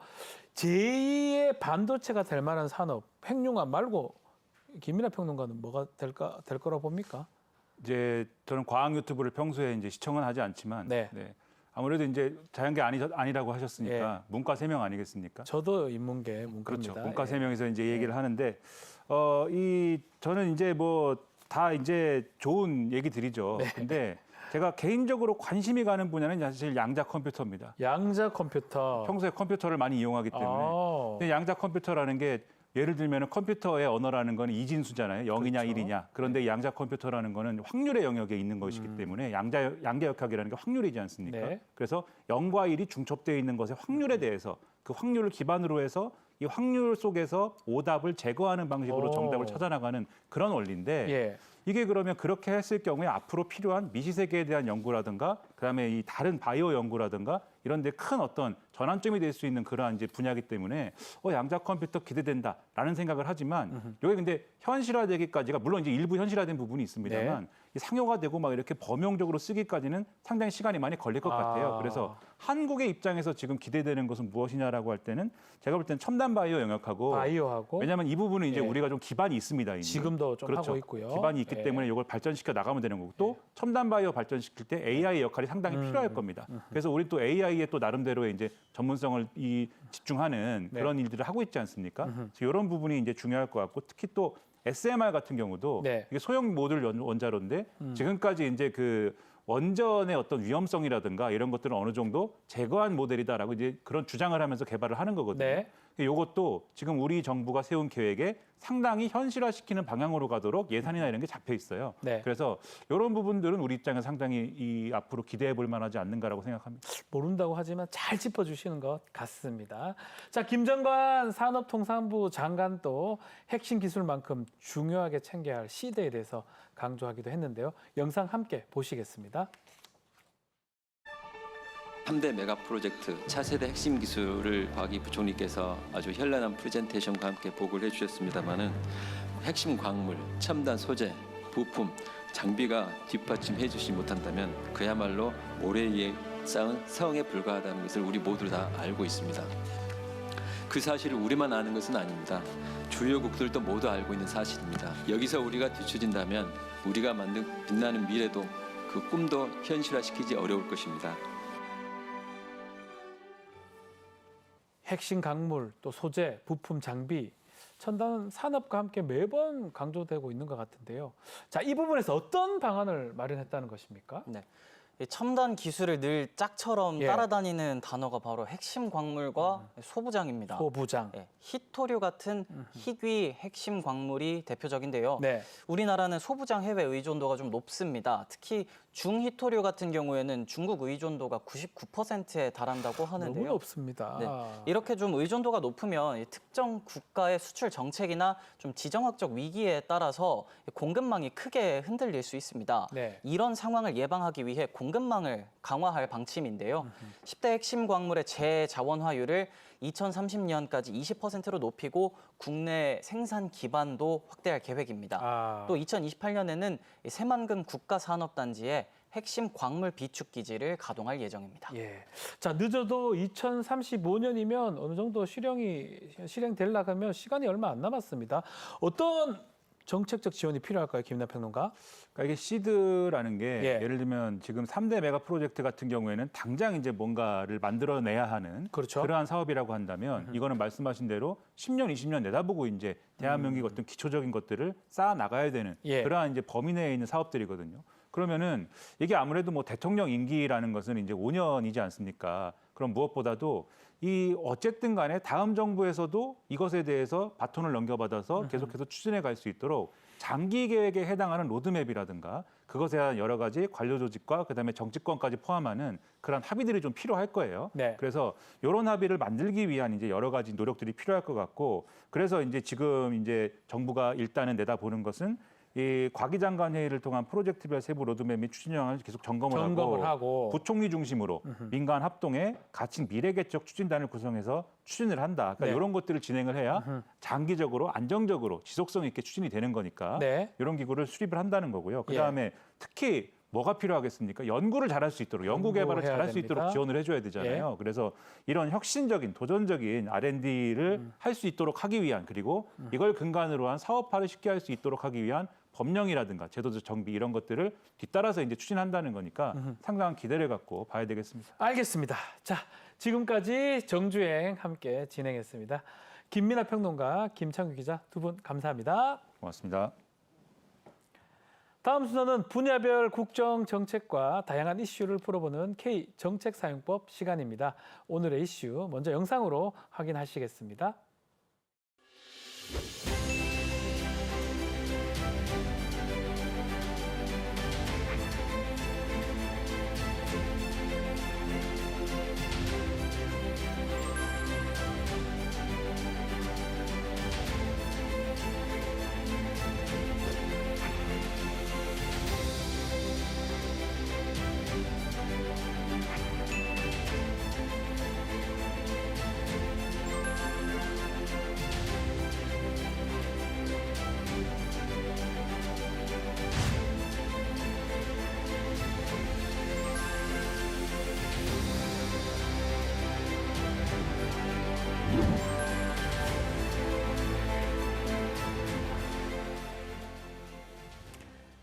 제2의 반도체가 될 만한 산업, 핵융합 말고 김민하 평론가는 뭐가 될 거라 봅니까? 이제 저는 과학 유튜브를 평소에 이제 시청은 하지 않지만, 네. 아무래도 이제 자연계 아니라고 하셨으니까 문과 세명 아니겠습니까? 저도 인문계 문과입니다. 그렇죠. 문과 예. 세 명에서 이제 얘기를 하는데 저는 이제 뭐 다 이제 좋은 얘기들이죠. 근데 제가 개인적으로 관심이 가는 분야는 사실 양자 컴퓨터입니다. 양자 컴퓨터. 평소에 컴퓨터를 많이 이용하기 때문에. 아. 근데 양자 컴퓨터라는 게 예를 들면 컴퓨터의 언어라는 건 이진수잖아요. 0이냐 그렇죠. 1이냐. 그런데 양자 컴퓨터라는 거는 확률의 영역에 있는 것이기 때문에 양자역학이라는 게 확률이지 않습니까? 네. 그래서 0과 1이 중첩되어 있는 것의 확률에 대해서 그 확률을 기반으로 해서 이 확률 속에서 오답을 제거하는 방식으로 오. 정답을 찾아나가는 그런 원리인데 예. 이게 그러면 그렇게 했을 경우에 앞으로 필요한 미시세계에 대한 연구라든가 그다음에 이 다른 바이오 연구라든가 이런 데 큰 어떤 전환점이 될 수 있는 그러한 이제 분야이기 때문에 양자 컴퓨터 기대된다라는 생각을 하지만 이게 근데 현실화되기까지가 물론 이제 일부 현실화된 부분이 있습니다만 이 상용화 되고 막 이렇게 범용적으로 쓰기까지는 상당히 시간이 많이 걸릴 것 같아요. 그래서 한국의 입장에서 지금 기대되는 것은 무엇이냐라고 할 때는 제가 볼 때는 첨단 바이오 영역하고 바이오하고 왜냐하면 이 부분은 이제 예. 우리가 좀 기반이 있습니다. 이미. 지금도 좀 그렇죠. 하고 있고요. 기반이 있기 예. 때문에 이걸 발전시켜 나가면 되는 거고 또 첨단 바이오 발전시킬 때 AI의 역할이 상당히 필요할 겁니다. 그래서 우리 또 AI에 또 나름대로의 이제 전문성을 집중하는 네. 그런 일들을 하고 있지 않습니까? 그래서 이런 부분이 이제 중요할 것 같고 특히 또 SMR 같은 경우도 네. 이게 소형 모듈 원자로인데 지금까지 이제 그 원전의 어떤 위험성이라든가 이런 것들은 어느 정도 제거한 모델이다라고 이제 그런 주장을 하면서 개발을 하는 거거든요. 네. 이것도 지금 우리 정부가 세운 계획에 상당히 현실화시키는 방향으로 가도록 예산이나 이런 게 잡혀 있어요. 네. 그래서 이런 부분들은 우리 입장에서 상당히 이 앞으로 기대해 볼 만하지 않는가라고 생각합니다. 모른다고 하지만 잘 짚어주시는 것 같습니다. 자, 김정관 산업통상부 장관도 핵심 기술만큼 중요하게 챙겨야 할 시대에 대해서 강조하기도 했는데요. 영상 함께 보시겠습니다. 3대 메가 프로젝트 차세대 핵심 기술을 과학기 부총리께서 아주 현란한 프레젠테이션과 함께 보고를 해주셨습니다마는 핵심 광물, 첨단 소재, 부품, 장비가 뒷받침해 주지 못한다면 그야말로 모래 위에 쌓은 성에 불과하다는 것을 우리 모두 다 알고 있습니다. 그 사실을 우리만 아는 것은 아닙니다. 주요국들도 모두 알고 있는 사실입니다. 여기서 우리가 뒤처진다면 우리가 만든 빛나는 미래도 그 꿈도 현실화시키기 어려울 것입니다. 핵심 강물, 또 소재, 부품, 장비, 첨단 산업과 함께 매번 강조되고 있는 것 같은데요. 자, 이 부분에서 어떤 방안을 마련했다는 것입니까? 네. 이 첨단 기술을 늘 짝처럼 예. 따라다니는 단어가 바로 핵심 광물과 소부장입니다. 소부장. 예, 히토류 같은 희귀 핵심 광물이 대표적인데요. 네. 우리나라는 소부장 해외 의존도가 좀 높습니다. 특히 중히토류 같은 경우에는 중국 의존도가 99%에 달한다고 하는데요. 너무 높습니다. 네. 이렇게 좀 의존도가 높으면 특정 국가의 수출 정책이나 좀 지정학적 위기에 따라서 공급망이 크게 흔들릴 수 있습니다. 네. 이런 상황을 예방하기 위해 공급망을 강화할 방침인데요. 10대 핵심 광물의 재자원화율을 2030년까지 20%로 높이고 국내 생산 기반도 확대할 계획입니다. 또 2028년에는 새만금 국가산업단지에 핵심 광물 비축 기지를 가동할 예정입니다. 예. 자, 늦어도 2035년이면 어느 정도 실행되려고 하면 시간이 얼마 안 남았습니다. 어떤 정책적 지원이 필요할까요, 김은하 평론가? 그러니까 이게 시드라는 게 예. 예를 들면 지금 3대 메가 프로젝트 같은 경우에는 당장 이제 뭔가를 만들어내야 하는 그렇죠. 그러한 사업이라고 한다면 이거는 말씀하신 대로 10년, 20년 내다보고 이제 대한민국의 어떤 기초적인 것들을 쌓아 나가야 되는 예. 그러한 이제 범위 내에 있는 사업들이거든요. 그러면은 이게 아무래도 뭐 대통령 임기라는 것은 이제 5년이지 않습니까? 그럼 무엇보다도 이 어쨌든 간에 다음 정부에서도 이것에 대해서 바톤을 넘겨받아서 계속해서 추진해 갈 수 있도록 장기 계획에 해당하는 로드맵이라든가 그것에 대한 여러 가지 관료 조직과 그다음에 정치권까지 포함하는 그런 합의들이 좀 필요할 거예요. 네. 그래서 이런 합의를 만들기 위한 이제 여러 가지 노력들이 필요할 것 같고 그래서 이제 지금 이제 정부가 일단은 내다보는 것은 이 과기장관 회의를 통한 프로젝트별 세부 로드맵 및 추진 영역을 계속 점검을 하고 부총리 중심으로 민간 합동의 가칭 미래개척 추진단을 구성해서 추진을 한다. 그러니까 네. 이런 것들을 진행을 해야 장기적으로 안정적으로 지속성 있게 추진이 되는 거니까 네. 이런 기구를 수립을 한다는 거고요. 그다음에 특히 뭐가 필요하겠습니까? 연구를 잘할 수 있도록 연구 개발을 연구해야 잘할 수 됩니다. 있도록 지원을 해줘야 되잖아요. 그래서 이런 혁신적인 도전적인 R&D를 할 수 있도록 하기 위한 그리고 이걸 근간으로 한 사업화를 쉽게 할 수 있도록 하기 위한 법령이라든가 제도적 정비 이런 것들을 뒤따라서 이제 추진한다는 거니까 상당한 기대를 갖고 봐야 되겠습니다. 알겠습니다. 자, 지금까지 정주행 함께 진행했습니다. 김민하 평론가, 김창규 기자 두 분 감사합니다. 고맙습니다. 다음 순서는 분야별 국정 정책과 다양한 이슈를 풀어보는 K 정책사용법 시간입니다. 오늘의 이슈 먼저 영상으로 확인하시겠습니다.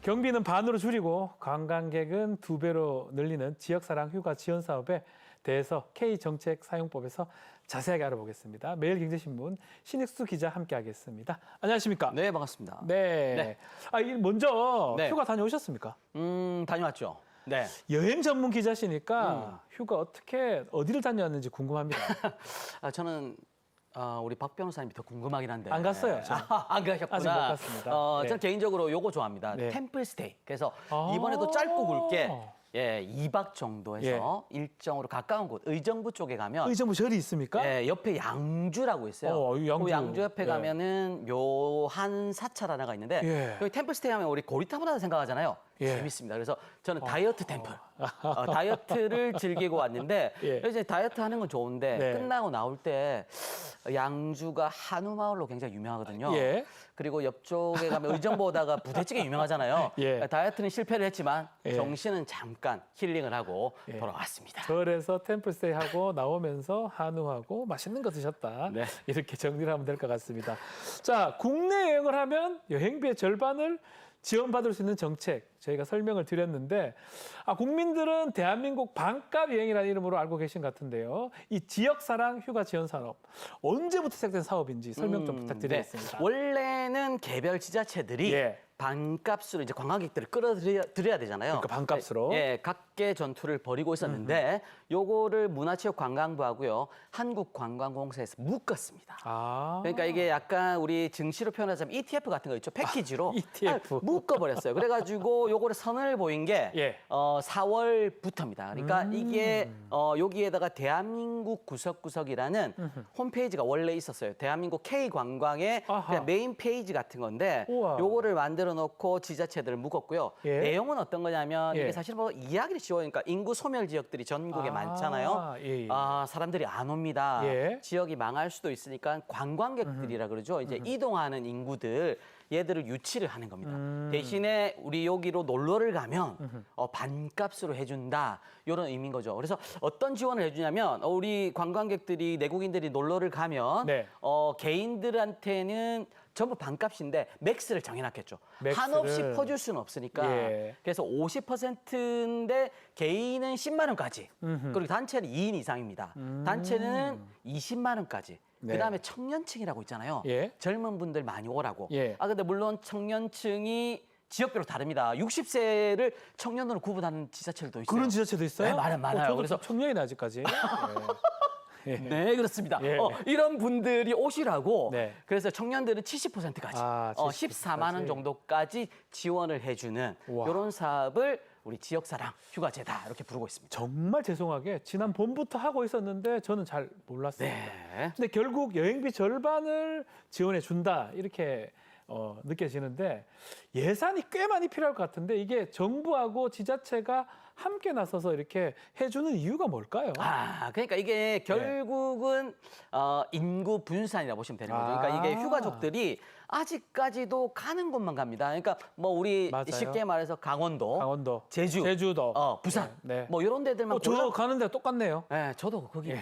경비는 반으로 줄이고 관광객은 2배로 늘리는 지역사랑 휴가 지원 사업에 대해서 K정책사용법에서 자세하게 알아보겠습니다. 매일경제신문 신익수 기자 함께하겠습니다. 안녕하십니까? 네, 반갑습니다. 네. 네. 먼저 네. 휴가 다녀오셨습니까? 다녀왔죠. 네. 여행 전문 기자시니까 휴가 어디를 다녀왔는지 궁금합니다. 저는 우리 박 변호사님이 더 궁금하긴 한데. 안 갔어요, 저는. 안 가셨구나. 아직 못 갔습니다. 네. 저는 개인적으로 요거 좋아합니다. 네. 템플스테이. 그래서 아. 이번에도 짧고 굵게 2박 정도 해서 일정으로 가까운 곳, 의정부 쪽에 가면 의정부 절이 있습니까? 옆에 양주라고 있어요. 양주. 그 양주 옆에 예. 가면은 묘한 사찰 하나가 있는데 예. 여기 템플스테이 하면 우리 고리타분하다 생각하잖아요. 예. 재밌습니다. 그래서 저는 다이어트 템플, 다이어트를 즐기고 왔는데 예. 이제 다이어트 하는 건 좋은데 네. 끝나고 나올 때 양주가 한우 마을로 굉장히 유명하거든요. 예. 그리고 옆쪽에 가면 의정보다가 부대찌개 유명하잖아요. 예. 다이어트는 실패를 했지만 예. 정신은 잠깐 힐링을 하고 예. 돌아왔습니다. 절에서 템플스테이 하고 나오면서 한우하고 맛있는 거 드셨다. 네. 이렇게 정리를 하면 될 것 같습니다. 자, 국내 여행을 하면 여행비의 절반을 지원받을 수 있는 정책 저희가 설명을 드렸는데 국민들은 대한민국 반값 여행이라는 이름으로 알고 계신 것 같은데요. 이 지역사랑 휴가 지원 산업 언제부터 시작된 사업인지 설명 좀 부탁드리겠습니다. 네. 원래는 개별 지자체들이 예. 반값으로 이제 관광객들을 끌어들여야 되잖아요. 그러니까 반값으로. 예, 각계 전투를 벌이고 있었는데 요거를 문화체육관광부하고요, 한국관광공사에서 묶었습니다. 그러니까 이게 약간 우리 증시로 표현하자면 ETF 같은 거 있죠. 패키지로 ETF. 묶어버렸어요. 그래가지고 요거를 선을 보인 게 예. 4월부터입니다. 그러니까 이게 여기에다가 대한민국 구석구석이라는 홈페이지가 원래 있었어요. 대한민국 K관광의 아하. 그냥 메인 페이지 같은 건데 우와. 요거를 만들어 놓고 지자체들을 묶었고요. 예. 내용은 어떤 거냐면 예. 이게 사실 뭐 이야기를 쉬워니까 인구 소멸 지역들이 전국에 많잖아요. 예. 사람들이 안 옵니다. 예. 지역이 망할 수도 있으니까 관광객들이라 그러죠. 이제 이동하는 인구들 얘들을 유치를 하는 겁니다. 대신에 우리 여기로 놀러를 가면 반값으로 해준다 이런 의미인 거죠. 그래서 어떤 지원을 해주냐면 우리 관광객들이 내국인들이 놀러를 가면 네. 개인들한테는 전부 반값인데 맥스를 정해놨겠죠. 맥스를. 한없이 퍼줄 수는 없으니까. 예. 그래서 50%인데 개인은 10만 원까지. 그리고 단체는 2인 이상입니다. 단체는 20만 원까지. 네. 그다음에 청년층이라고 있잖아요. 예. 젊은 분들 많이 오라고. 예. 근데 물론 청년층이 지역별로 다릅니다. 60세를 청년으로 구분하는 지자체들도 있어요. 그런 지자체도 있어요? 네, 많아요. 저도 그래서 청년이네 아직까지. 예. 네, 그렇습니다. 예. 이런 분들이 오시라고. 네. 그래서 청년들은 70%까지, 70% 14만 원 정도까지 지원을 해주는 우와. 이런 사업을 우리 지역사랑 휴가제다 이렇게 부르고 있습니다. 정말 죄송하게 지난 봄부터 하고 있었는데 저는 잘 몰랐습니다. 네. 근데 결국 여행비 절반을 지원해 준다 이렇게 느껴지는데 예산이 꽤 많이 필요할 것 같은데 이게 정부하고 지자체가 함께 나서서 이렇게 해주는 이유가 뭘까요? 그러니까 이게 결국은 인구 분산이라고 보시면 되는 거죠. 그러니까 이게 휴가족들이 아직까지도 가는 곳만 갑니다. 그러니까 뭐 우리 맞아요. 쉽게 말해서 강원도, 제주도, 부산, 네. 뭐 이런 데들만 저 가는 데가 똑같네요. 네, 저도 거기. 예.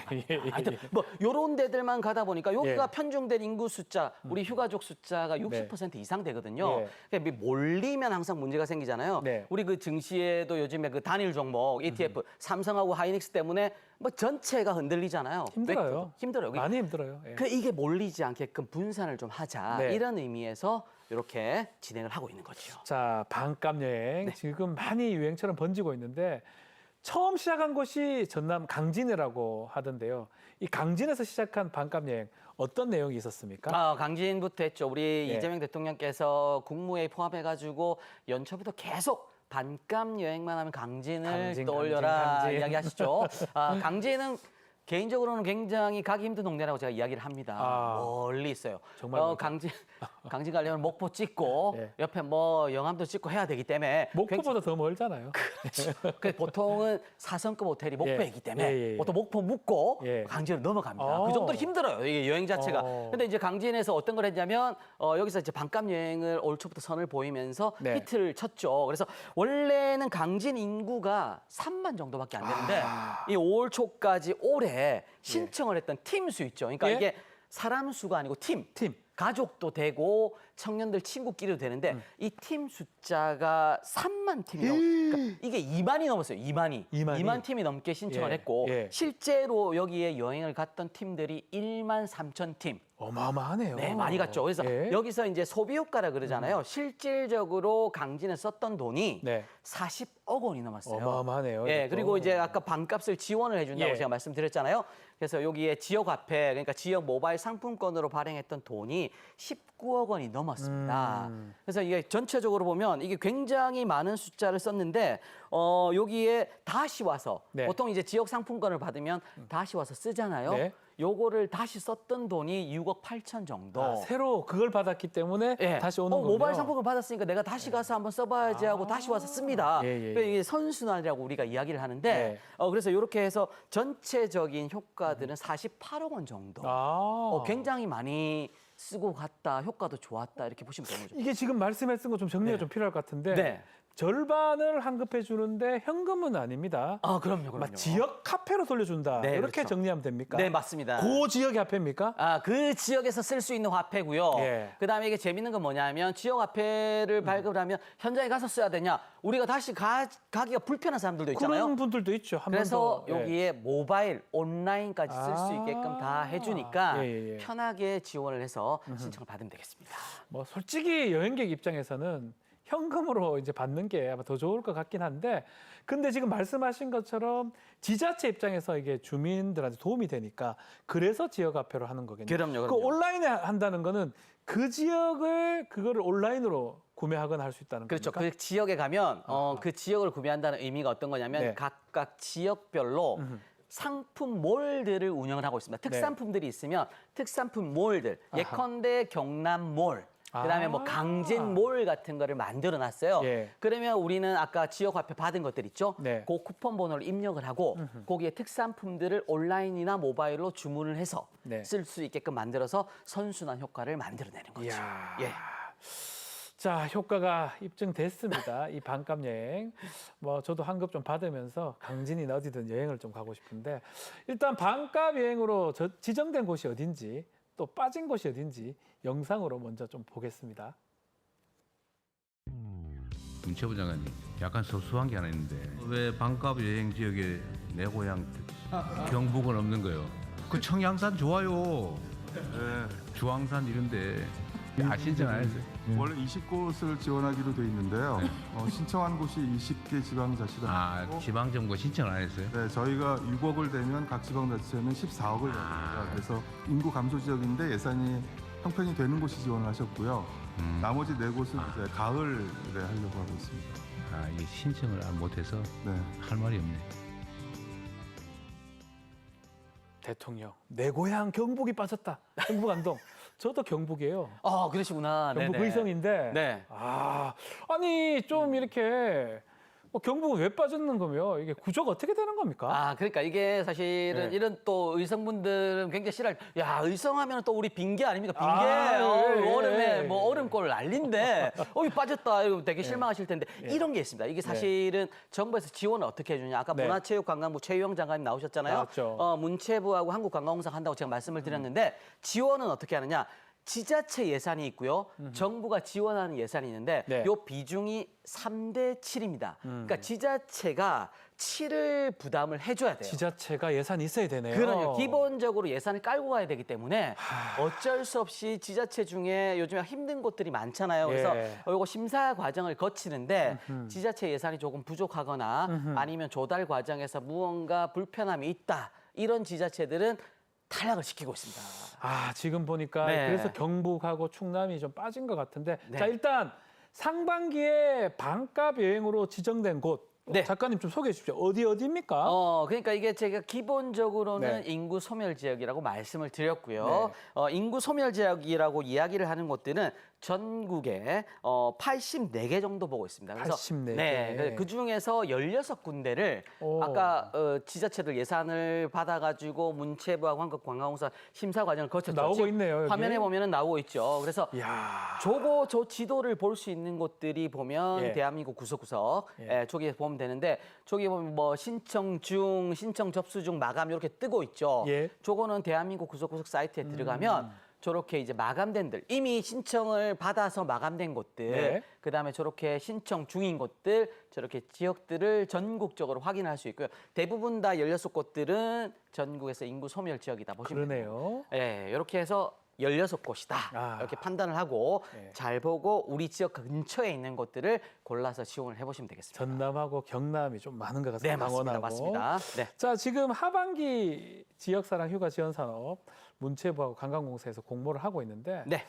하여튼 뭐 이런 데들만 가다 보니까 여기가 예. 편중된 인구 숫자, 우리 휴가족 숫자가 60% 이상 되거든요. 예. 그러니까 몰리면 항상 문제가 생기잖아요. 네. 우리 그 증시에도 요즘에 그 단일 종목 ETF 삼성하고 하이닉스 때문에 뭐 전체가 흔들리잖아요. 힘들어요. 힘들어요. 많이 힘들어요. 예. 이게 몰리지 않게끔 분산을 좀 하자 네. 이런 의미에서 이렇게 진행을 하고 있는 거죠. 자, 반값 여행 네. 지금 많이 유행처럼 번지고 있는데 처음 시작한 곳이 전남 강진이라고 하던데요. 이 강진에서 시작한 반값 여행 어떤 내용이 있었습니까? 강진부터 했죠. 우리 예. 이재명 대통령께서 국무회의 포함해가지고 연초부터 계속 반값 여행만 하면 강진을 떠올려라 강진. 이야기하시죠. 강진은 개인적으로는 굉장히 가기 힘든 동네라고 제가 이야기를 합니다. 멀리 있어요. 정말 강진 가려면 목포 찍고 예. 옆에 뭐 영암도 찍고 해야 되기 때문에 목포보다 더 멀잖아요. 그래서 보통은 4성급 호텔이 목포에 있기 때문에 예. 보통 목포 묵고 예. 강진으로 넘어갑니다. 그 정도로 힘들어요. 이게 여행 자체가. 근데 이제 강진에서 어떤 걸 했냐면 여기서 이제 반값 여행을 올 초부터 선을 보이면서 네. 히트를 쳤죠. 그래서 원래는 강진 인구가 3만 정도밖에 안 되는데 이 5월 초까지 올해 신청을 했던 팀 수 있죠. 그러니까 예? 이게 사람 수가 아니고 팀. 가족도 되고 청년들 친구끼리도 되는데 이 팀 숫자가 3만 팀이 그러니까 이게 2만이 넘었어요. 2만 팀이 넘게 신청을 예, 했고 예. 실제로 여기에 여행을 갔던 팀들이 1만 3천 팀. 어마어마하네요. 네, 많이 갔죠. 그래서 예. 여기서 이제 소비 효과라 그러잖아요. 실질적으로 강진에 썼던 돈이 네. 40억 원이 넘었어요. 어마어마하네요. 예, 이것도. 그리고 이제 아까 반값을 지원을 해준다고 예. 제가 말씀드렸잖아요. 그래서 여기에 지역 화폐, 그러니까 지역 모바일 상품권으로 발행했던 돈이 19억 원이 넘었습니다. 그래서 이게 전체적으로 보면 이게 굉장히 많은 숫자를 썼는데 여기에 다시 와서 네. 보통 이제 지역 상품권을 받으면 다시 와서 쓰잖아요. 네. 요거를 다시 썼던 돈이 6억 8천 정도. 아, 새로 그걸 받았기 때문에 예. 다시 오는 거군요. 모바일 상품을 받았으니까 내가 다시 가서 한번 써봐야지 하고 다시 와서 씁니다. 예, 예, 예. 그러니까 이게 선순환이라고 우리가 이야기를 하는데 네. 그래서 이렇게 해서 전체적인 효과들은 48억 원 정도. 아. 굉장히 많이 쓰고 갔다, 효과도 좋았다 이렇게 보시면 되는 거죠. 이게 지금 말씀하신 거 좀 정리가 네. 좀 필요할 것 같은데 네. 절반을 환급해 주는데 현금은 아닙니다. 아, 그럼요. 막 지역 화폐로 돌려준다. 네, 이렇게 그렇죠. 정리하면 됩니까? 네, 맞습니다. 그 지역의 화폐입니까? 그 지역에서 쓸 수 있는 화폐고요. 예. 그다음에 이게 재밌는 건 뭐냐면 지역 화폐를 발급을 하면 현장에 가서 써야 되냐? 우리가 다시 가기가 불편한 사람들도 있잖아요. 그런 분들도 있죠. 한 그래서 번 더. 예. 여기에 모바일, 온라인까지 쓸 수 있게끔 다 해주니까 예, 예, 예. 편하게 지원을 해서 신청을 받으면 되겠습니다. 뭐 솔직히 여행객 입장에서는 현금으로 이제 받는 게 아마 더 좋을 것 같긴 한데, 근데 지금 말씀하신 것처럼 지자체 입장에서 이게 주민들한테 도움이 되니까 그래서 지역화폐로 하는 거겠네요. 그럼요. 그 온라인에 한다는 거는 그 지역을 그거를 온라인으로 구매하거나 할 수 있다는 그렇죠. 겁니까? 그 지역에 가면 그 지역을 구매한다는 의미가 어떤 거냐면 네. 각각 지역별로 상품 몰들을 운영을 하고 있습니다. 네. 특산품들이 있으면 특산품 몰들, 예컨대 경남몰, 그다음에 뭐 강진몰 같은 거를 만들어 놨어요. 예. 그러면 우리는 아까 지역 화폐 받은 것들 있죠? 네. 그 쿠폰 번호를 입력을 하고 거기에 특산품들을 온라인이나 모바일로 주문을 해서 네. 쓸 수 있게끔 만들어서 선순환 효과를 만들어내는 거죠. 이야. 예. 자, 효과가 입증됐습니다. 이 반값 여행. 뭐 저도 환급 좀 받으면서 강진이나 어디든 여행을 좀 가고 싶은데, 일단 반값 여행으로 지정된 곳이 어딘지 또 빠진 곳이 어딘지 영상으로 먼저 좀 보겠습니다. 문체부 장관님, 약간 소소한 게 하나 있는데 왜 반값 여행 지역에 내 고향 경북은 없는 거예요? 그 청양산 좋아요. 주황산 이런데 신청 안 했어요? 원래 20곳을 지원하기로 돼 있는데요. 신청한 곳이 20개 지방자치단체고 지방정부 신청 안 했어요? 네, 저희가 6억을 내면 각 지방자치에는 14억을 냅니다. 그래서 인구 감소 지역인데 예산이 형편이 되는 곳이 지원을 하셨고요. 나머지 4곳은 이제 가을에 하려고 하고 있습니다. 이게 신청을 못해서 네. 할 말이 없네. 대통령, 내 고향 경북이 빠졌다. 경북 안동. 저도 경북이에요. 그러시구나. 경북 네네. 의성인데. 네. 아니 좀 이렇게 경북은 왜 빠졌는 거며 이게 구조가 어떻게 되는 겁니까? 그러니까 이게 사실은 네. 이런 또 의성분들은 굉장히 싫어할. 야, 의성하면 또 우리 빙계 아닙니까? 빙계. 예. 얼음에 뭐 얼음골 난린데 이 빠졌다. 이거 되게 실망하실 텐데 이런 게 있습니다. 이게 사실은 정부에서 지원을 어떻게 해주냐. 아까 네. 문화체육관광부 최유영 장관님 나오셨잖아요. 나왔죠. 문체부하고 한국관광공사 한다고 제가 말씀을 드렸는데 지원은 어떻게 하느냐. 지자체 예산이 있고요. 정부가 지원하는 예산이 있는데 네. 요 비중이 3대 7입니다. 그러니까 지자체가 7을 부담을 해줘야 돼요. 지자체가 예산이 있어야 되네요. 그럼요. 기본적으로 예산을 깔고 가야 되기 때문에 어쩔 수 없이 지자체 중에 요즘에 힘든 곳들이 많잖아요. 그래서 예. 이거 심사 과정을 거치는데 지자체 예산이 조금 부족하거나 아니면 조달 과정에서 무언가 불편함이 있다. 이런 지자체들은 탈락을 시키고 있습니다. 지금 보니까 네. 그래서 경북하고 충남이 좀 빠진 것 같은데, 네. 자 일단 상반기에 반값 여행으로 지정된 곳 네. 작가님 좀 소개해 주십시오. 어디입니까? 그러니까 이게 제가 기본적으로는 네. 인구 소멸 지역이라고 말씀을 드렸고요. 인구 소멸 지역이라고 이야기를 하는 곳들은 전국에 84개 정도 보고 있습니다. 그래서 84개. 네, 그 중에서 16군데를 아까 지자체들 예산을 받아가지고 문체부하고 한국관광공사 심사 과정을 거쳤죠. 나오고 지금 있네요, 여기. 화면에 보면은 나오고 있죠. 그래서 이야. 저 지도를 볼 수 있는 곳들이 보면 예. 대한민국 구석구석 저기에 보면 되는데 저기 보면 뭐 신청 중, 신청 접수 중 마감 이렇게 뜨고 있죠. 예. 저거는 대한민국 구석구석 사이트에 들어가면 저렇게 이제 마감된 들 이미 신청을 받아서 마감된 곳들 네. 그다음에 저렇게 신청 중인 곳들 저렇게 지역들을 전국적으로 확인할 수 있고요. 대부분 다 16곳들은 전국에서 인구 소멸 지역이다 보시면 그러네요. 예, 이렇게 해서 16곳이다. 아. 이렇게 판단을 하고 네. 잘 보고 우리 지역 근처에 있는 곳들을 골라서 지원을 해보시면 되겠습니다. 전남하고 경남이 좀 많은 것 네, 같습니다. 맞습니다. 강원하고. 맞습니다. 네. 자, 지금 하반기 지역사랑 휴가 지원 산업 문체부하고 관광공사에서 공모를 하고 있는데 네.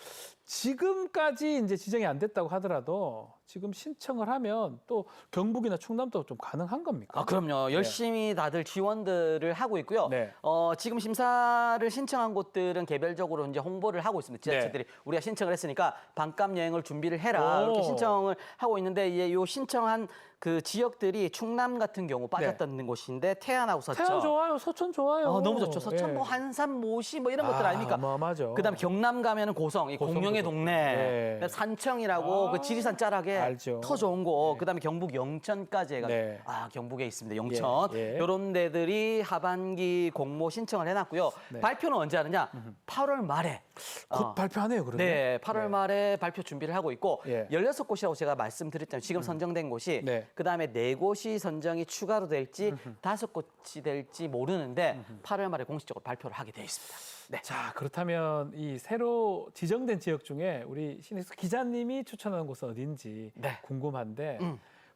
지금까지 이제 지정이 안 됐다고 하더라도 지금 신청을 하면 또 경북이나 충남도 좀 가능한 겁니까? 아, 그럼요. 열심히 다들 지원들을 하고 있고요. 네. 지금 심사를 신청한 곳들은 개별적으로 이제 홍보를 하고 있습니다. 지자체들이 우리가 신청을 했으니까 반값 여행을 준비를 해라. 오. 이렇게 신청을 하고 있는데 이제 요 신청한 그 지역들이 충남 같은 경우 빠졌던 곳인데 태안하고 서천. 태안 좋아요, 서천 좋아요. 너무 좋죠. 서천 예. 뭐 한산, 모시 뭐 이런 것들 아닙니까? 어마어마하죠. 그다음에 경남 가면은 고성, 이 고성도 공룡의 좋고. 동네, 네. 그다음에 산청이라고 그 지리산 자락에 알죠. 터 좋은 곳, 네. 그다음에 경북 영천까지 해가지고 네. 경북에 있습니다. 영천 예. 이런 데들이 하반기 공모 신청을 해놨고요. 네. 발표는 언제 하느냐? 8월 말에. 곧 발표하네요, 그러면. 네, 8월 말에 발표 준비를 하고 있고 예. 16곳이라고 제가 말씀드렸잖아요. 지금 선정된 곳이 네. 그다음에 4곳이 선정이 추가로 될지 5곳이 될지 모르는데 8월 말에 공식적으로 발표를 하게 되어 있습니다. 네. 자, 그렇다면 이 새로 지정된 지역 중에 우리 신익수 기자님이 추천하는 곳은 어딘지 네. 궁금한데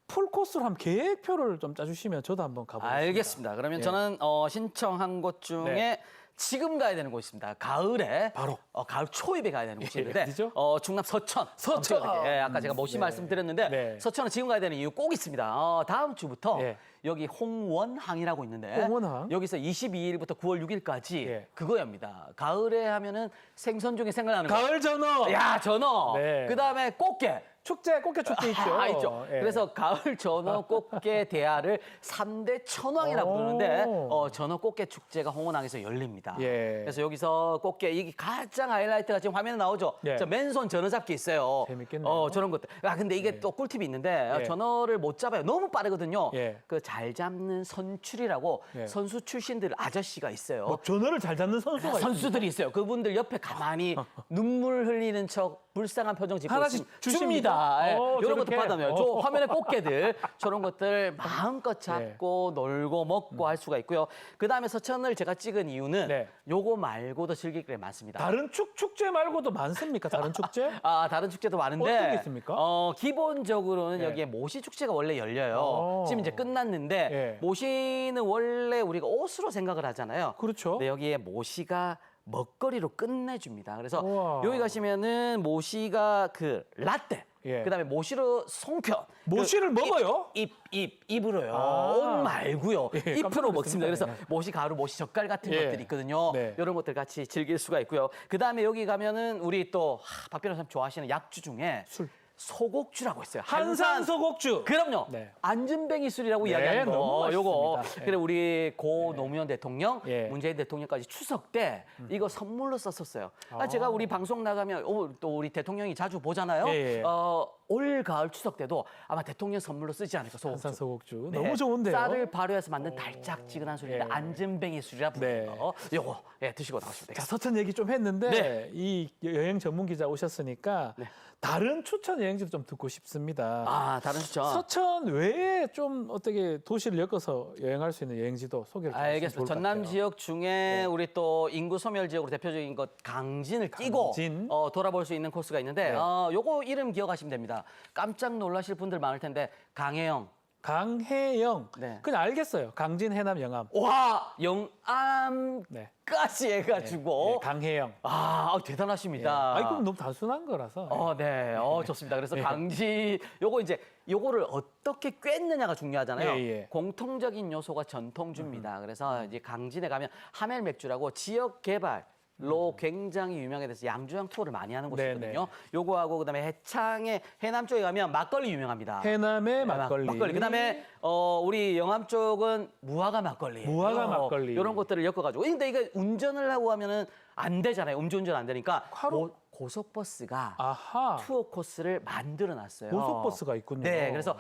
풀 코스로 한번 계획표를 좀 짜주시면 저도 한번 가보겠습니다. 알겠습니다. 그러면 예. 저는 신청한 곳 중에 네. 지금 가야 되는 곳이 있습니다. 가을에 바로 가을 초입에 가야 되는 곳이 있는데 어디죠? 충남 서천. 서천! 예, 아까 제가 모시 네. 말씀드렸는데 네. 서천은 지금 가야 되는 이유 꼭 있습니다. 다음 주부터 예. 여기 홍원항이라고 있는데 홍원항? 여기서 22일부터 9월 6일까지 예. 그거입니다. 가을에 하면은 생선 중에 생각나는 거. 가을 전어. 야, 전어. 네. 그다음에 꽃게. 축제, 꽃게 축제 있죠. 있죠. 예. 그래서 가을 전어 꽃게 대하를 3대 천왕이라고 오. 부르는데 전어 꽃게 축제가 홍원항에서 열립니다. 예. 그래서 여기서 꽃게 이게 가장 하이라이트가 지금 화면에 나오죠. 예. 저 맨손 전어 잡기 있어요. 재밌겠네요. 저런 것들. 근데 이게 또 꿀팁이 있는데 예. 전어를 못 잡아요. 너무 빠르거든요. 예. 그 잘 잡는 선출이라고 예. 선수 출신들 아저씨가 있어요. 뭐 전어를 잘 잡는 선수가 선수들이 있어요. 그분들 옆에 가만히 눈물 흘리는 척 불쌍한 표정 짓고 하나씩 있으면 주십니다. 줍니다. 이런 것도 저렇게? 받으면 저 화면에 꽃게들 저런 것들 마음껏 예. 잡고 놀고 먹고 할 수가 있고요. 그다음에 서천을 제가 찍은 이유는 네. 요거 말고도 즐길 게 많습니다. 다른 축제 말고도 많습니까? 다른 축제? 다른 축제도 많은데 어떤 게 있습니까? 기본적으로는 네. 여기에 모시 축제가 원래 열려요. 어. 지금 이제 끝났는데 예. 모시는 원래 우리가 옷으로 생각을 하잖아요. 그렇죠. 근데 여기에 모시가 먹거리로 끝내줍니다. 그래서 우와. 여기 가시면은 모시가 그 라떼, 예. 그다음에 모시로 송편, 모시를 먹어요? 입으로요. 아. 옷 말고요. 예, 깜짝 잎으로 놀랐습니다. 먹습니다. 그래서 예. 모시 가루, 모시 젓갈 같은 예. 것들이 있거든요. 네. 이런 것들 같이 즐길 수가 있고요. 그다음에 여기 가면은 우리 또 박 변호사님 좋아하시는 약주 중에 술. 소곡주라고 있어요. 한산 소곡주. 그럼요. 네. 안전뱅이 술이라고 네, 이야기하는 거. 너무 요거. 맛있습니다. 그래 우리 고 노무현 대통령, 예. 문재인 대통령까지 추석 때 이거 선물로 썼었어요. 아. 제가 우리 방송 나가면 또 우리 대통령이 자주 보잖아요. 예, 예. 올 가을 추석 때도 아마 대통령 선물로 쓰지 않을까 소곡주. 한산 소곡주. 네. 너무 좋은데요. 쌀을 발효해서 만든 달짝지근한 술인데 예. 안전뱅이 술이라 부르는 네. 거. 요거 드시고 나오시면 자, 되겠습니다. 서천 얘기 좀 했는데 네. 이 여행 전문 기자 오셨으니까 네. 다른 추천 여행지도 좀 듣고 싶습니다. 다른 추천. 서천 외에 좀 어떻게 도시를 엮어서 여행할 수 있는 여행지도 소개를 좀 알겠습니다. 해주시면 좋을 것 전남 같아요. 지역 중에 우리 또 인구 소멸 지역으로 대표적인 것 강진을 끼고 강진. 돌아볼 수 있는 코스가 있는데 네. 요거 이름 기억하시면 됩니다. 깜짝 놀라실 분들 많을 텐데 강혜영. 강혜영. 네. 그냥 알겠어요. 강진, 해남, 영암. 와 영암까지 네. 해가지고 네, 강혜영. 대단하십니다. 그럼 너무 단순한 거라서. 좋습니다. 그래서 강지 요거를 어떻게 꿰느냐가 중요하잖아요. 예, 예. 공통적인 요소가 전통주입니다. 그래서 이제 강진에 가면 하멜 맥주라고 지역 개발로 굉장히 유명해서 양조장 투어를 많이 하는 곳이거든요. 네네. 요거하고 그다음에 해창에 해남 쪽에 가면 막걸리 유명합니다. 해남의 막걸리. 그다음에 우리 영암 쪽은 무화과 막걸리. 무화과 막걸리. 이런 것들을 엮어가지고. 근데 이거 운전을 하고 하면은 안 되잖아요. 음주운전 안 되니까 고속버스가 아하. 투어 코스를 만들어놨어요. 고속버스가 있군요. 네, 그래서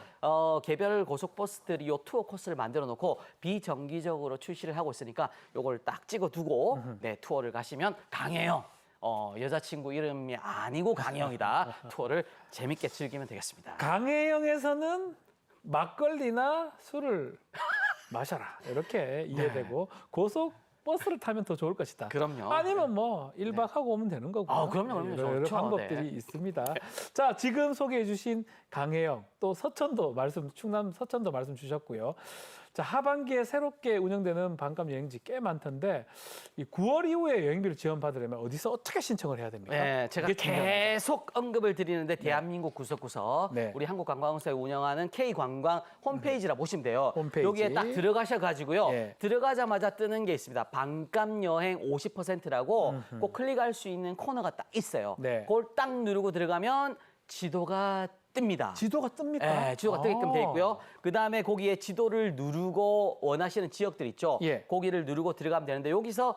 개별 고속버스들이 이 투어 코스를 만들어놓고 비정기적으로 출시를 하고 있으니까 요걸 딱 찍어두고 투어를 가시면 강해요. 여자친구 이름이 아니고 강혜영이다 투어를 재밌게 즐기면 되겠습니다. 강혜영에서는 막걸리나 술을 마셔라 이렇게 이해되고 고속 버스를 타면 더 좋을 것이다. 그럼요. 아니면 뭐 1박 하고 오면 되는 거고. 그럼요. 여러 좋죠. 방법들이 네. 있습니다. 자, 지금 소개해 주신 강혜영, 또 서천도 충남 서천도 말씀 주셨고요. 자, 하반기에 새롭게 운영되는 반값 여행지 꽤 많던데 이 9월 이후에 여행비를 지원받으려면 어디서 어떻게 신청을 해야 됩니까? 네, 제가 이게 중요합니다. 계속 언급을 드리는데 대한민국 구석구석 네. 우리 한국관광공사에 운영하는 K관광 홈페이지라 보시면 돼요. 홈페이지. 여기에 딱 들어가셔가지고요. 예. 들어가자마자 뜨는 게 있습니다. 반값 여행 50%라고 꼭 클릭할 수 있는 코너가 딱 있어요. 네. 그걸 딱 누르고 들어가면 지도가 뜹니다. 지도가 뜹니까? 네, 지도가 뜨게끔 돼 있고요. 그다음에 거기에 지도를 누르고 원하시는 지역들 있죠. 예. 거기를 누르고 들어가면 되는데 여기서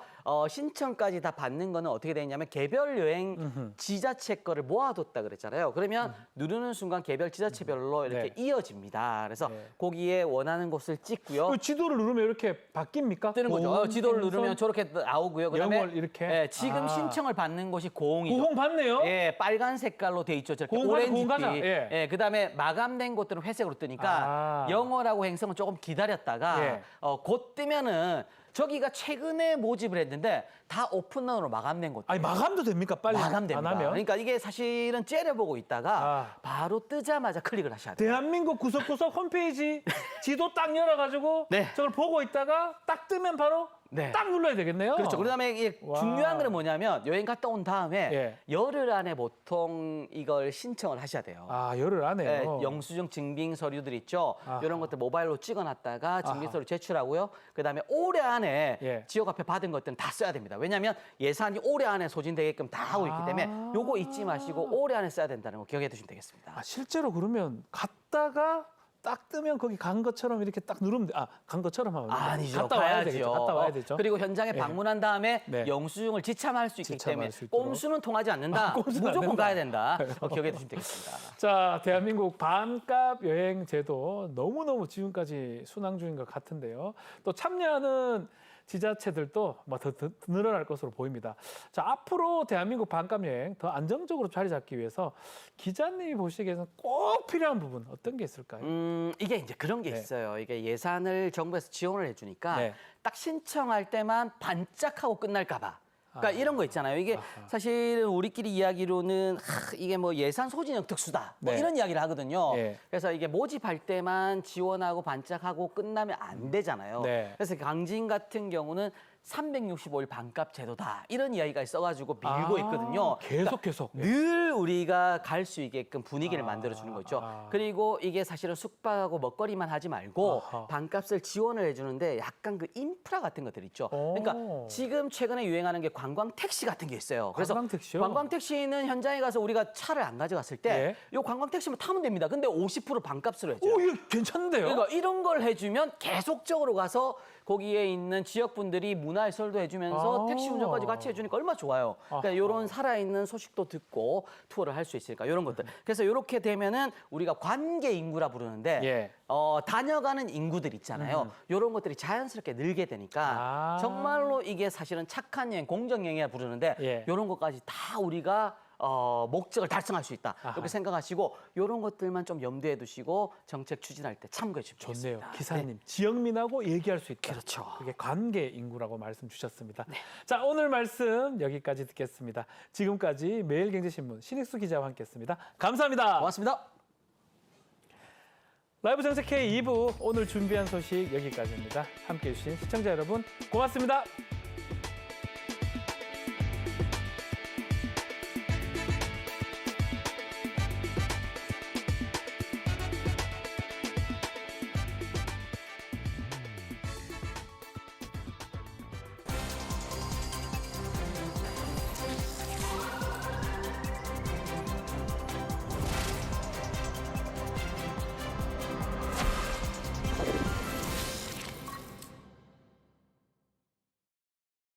신청까지 다 받는 거는 어떻게 되냐면 개별 여행 지자체 거를 모아뒀다 그랬잖아요. 그러면 누르는 순간 개별 지자체별로 이렇게 네. 이어집니다. 그래서 네. 거기에 원하는 곳을 찍고요. 그 지도를 누르면 이렇게 바뀝니까? 뜨는 거죠. 고흥, 지도를 생선, 누르면 저렇게 나오고요. 그다음에 영월 이렇게? 예, 지금 아. 신청을 받는 곳이 고흥이죠. 고흥 봤네요. 예, 빨간 색깔로 돼 있죠. 저렇게 고흥 가자, 고흥 오렌지빛. 가자. 예. 그다음에 마감된 곳들은 회색으로 뜨니까 영어라고 행성은 조금 기다렸다가 예. 곧 뜨면은 저기가 최근에 모집을 했는데 다 오픈런으로 마감된 곳. 아니 마감도 됩니까? 빨리 마감됩니다. 안 하면? 그러니까 이게 사실은 째려보고 있다가 바로 뜨자마자 클릭을 하셔야 돼요. 대한민국 구석구석 홈페이지 지도 딱 열어가지고 네. 저걸 보고 있다가 딱 뜨면 바로 네. 딱 눌러야 되겠네요. 그렇죠. 그다음에 이게 와. 중요한 거는 뭐냐면 여행 갔다 온 다음에 예. 열흘 안에 보통 이걸 신청을 하셔야 돼요. 아, 열흘 안에요. 네, 영수증 증빙 서류들 있죠. 아하. 이런 것들 모바일로 찍어놨다가 증빙 아하. 서류 제출하고요. 그다음에 올해 안에 예. 지역 화폐 받은 것들은 다 써야 됩니다. 왜냐하면 예산이 올해 안에 소진되게끔 다 하고 있기 때문에 요거 잊지 마시고 올해 안에 써야 된다는 거 기억해 두시면 되겠습니다. 아, 실제로 그러면 갔다가 딱 뜨면 거기 간 것처럼 이렇게 딱 누르면 돼. 간 것처럼 하면 아니죠. 갔다 와야 가야죠. 되겠죠. 갔다 와야 되죠. 그리고 현장에 예. 방문한 다음에 네. 영수증을 지참할 수 있기 지참할 때문에 수 있도록. 꼼수는 통하지 않는다. 꼼수는 안 무조건 된다. 가야 된다. 기억해 두시면 되겠습니다. 자, 대한민국 반값 여행 제도 너무너무 지금까지 순항 중인 것 같은데요. 또 참여하는 지자체들도 더 늘어날 것으로 보입니다. 자, 앞으로 대한민국 반값 여행 더 안정적으로 자리 잡기 위해서 기자님이 보시기에는 꼭 필요한 부분 어떤 게 있을까요? 이게 이제 그런 게 네. 있어요. 이게 예산을 정부에서 지원을 해주니까 네. 딱 신청할 때만 반짝하고 끝날까 봐. 그러니까 이런 거 있잖아요. 이게 사실 우리끼리 이야기로는 이게 뭐 예산 소진형 특수다. 뭐 네. 이런 이야기를 하거든요. 네. 그래서 이게 모집할 때만 지원하고 반짝하고 끝나면 안 되잖아요. 네. 그래서 강진 같은 경우는 365일 반값 제도다. 이런 이야기가 있어가지고 밀고 있거든요. 계속. 늘 우리가 갈 수 있게끔 분위기를 만들어주는 거죠. 그리고 이게 사실은 숙박하고 먹거리만 하지 말고 아하. 반값을 지원을 해주는데 약간 그 인프라 같은 것들 있죠. 오. 그러니까 지금 최근에 유행하는 게 관광 택시 같은 게 있어요. 그래서 관광 택시요? 관광 택시는 현장에 가서 우리가 차를 안 가져갔을 때 이 관광 택시만 타면 됩니다. 근데 50% 반값으로 해줘요. 오, 이거 괜찮은데요? 그러니까 이런 걸 해주면 계속적으로 가서 거기에 있는 지역분들이 문화해설도 해주면서 택시 운전까지 같이 해주니까 얼마나 좋아요. 그러니까 이런 살아있는 소식도 듣고 투어를 할 수 있으니까 이런 것들. 그래서 이렇게 되면은 우리가 관계 인구라 부르는데 예. 다녀가는 인구들 있잖아요. 이런 것들이 자연스럽게 늘게 되니까 정말로 이게 사실은 착한 여행, 공정 여행이라 부르는데 예. 이런 것까지 다 우리가 목적을 달성할 수 있다. 이렇게 생각하시고 이런 것들만 좀 염두에 두시고 정책 추진할 때 참고해 주시면 좋네요. 되겠습니다. 기사님, 지역민하고 얘기할 수 있다. 그렇죠. 그게 관계 인구라고 말씀 주셨습니다. 자, 오늘 말씀 여기까지 듣겠습니다. 지금까지 매일경제신문 신익수 기자와 함께했습니다. 감사합니다. 고맙습니다. 라이브 정책 K 2부 오늘 준비한 소식 여기까지입니다. 함께해 주신 시청자 여러분 고맙습니다.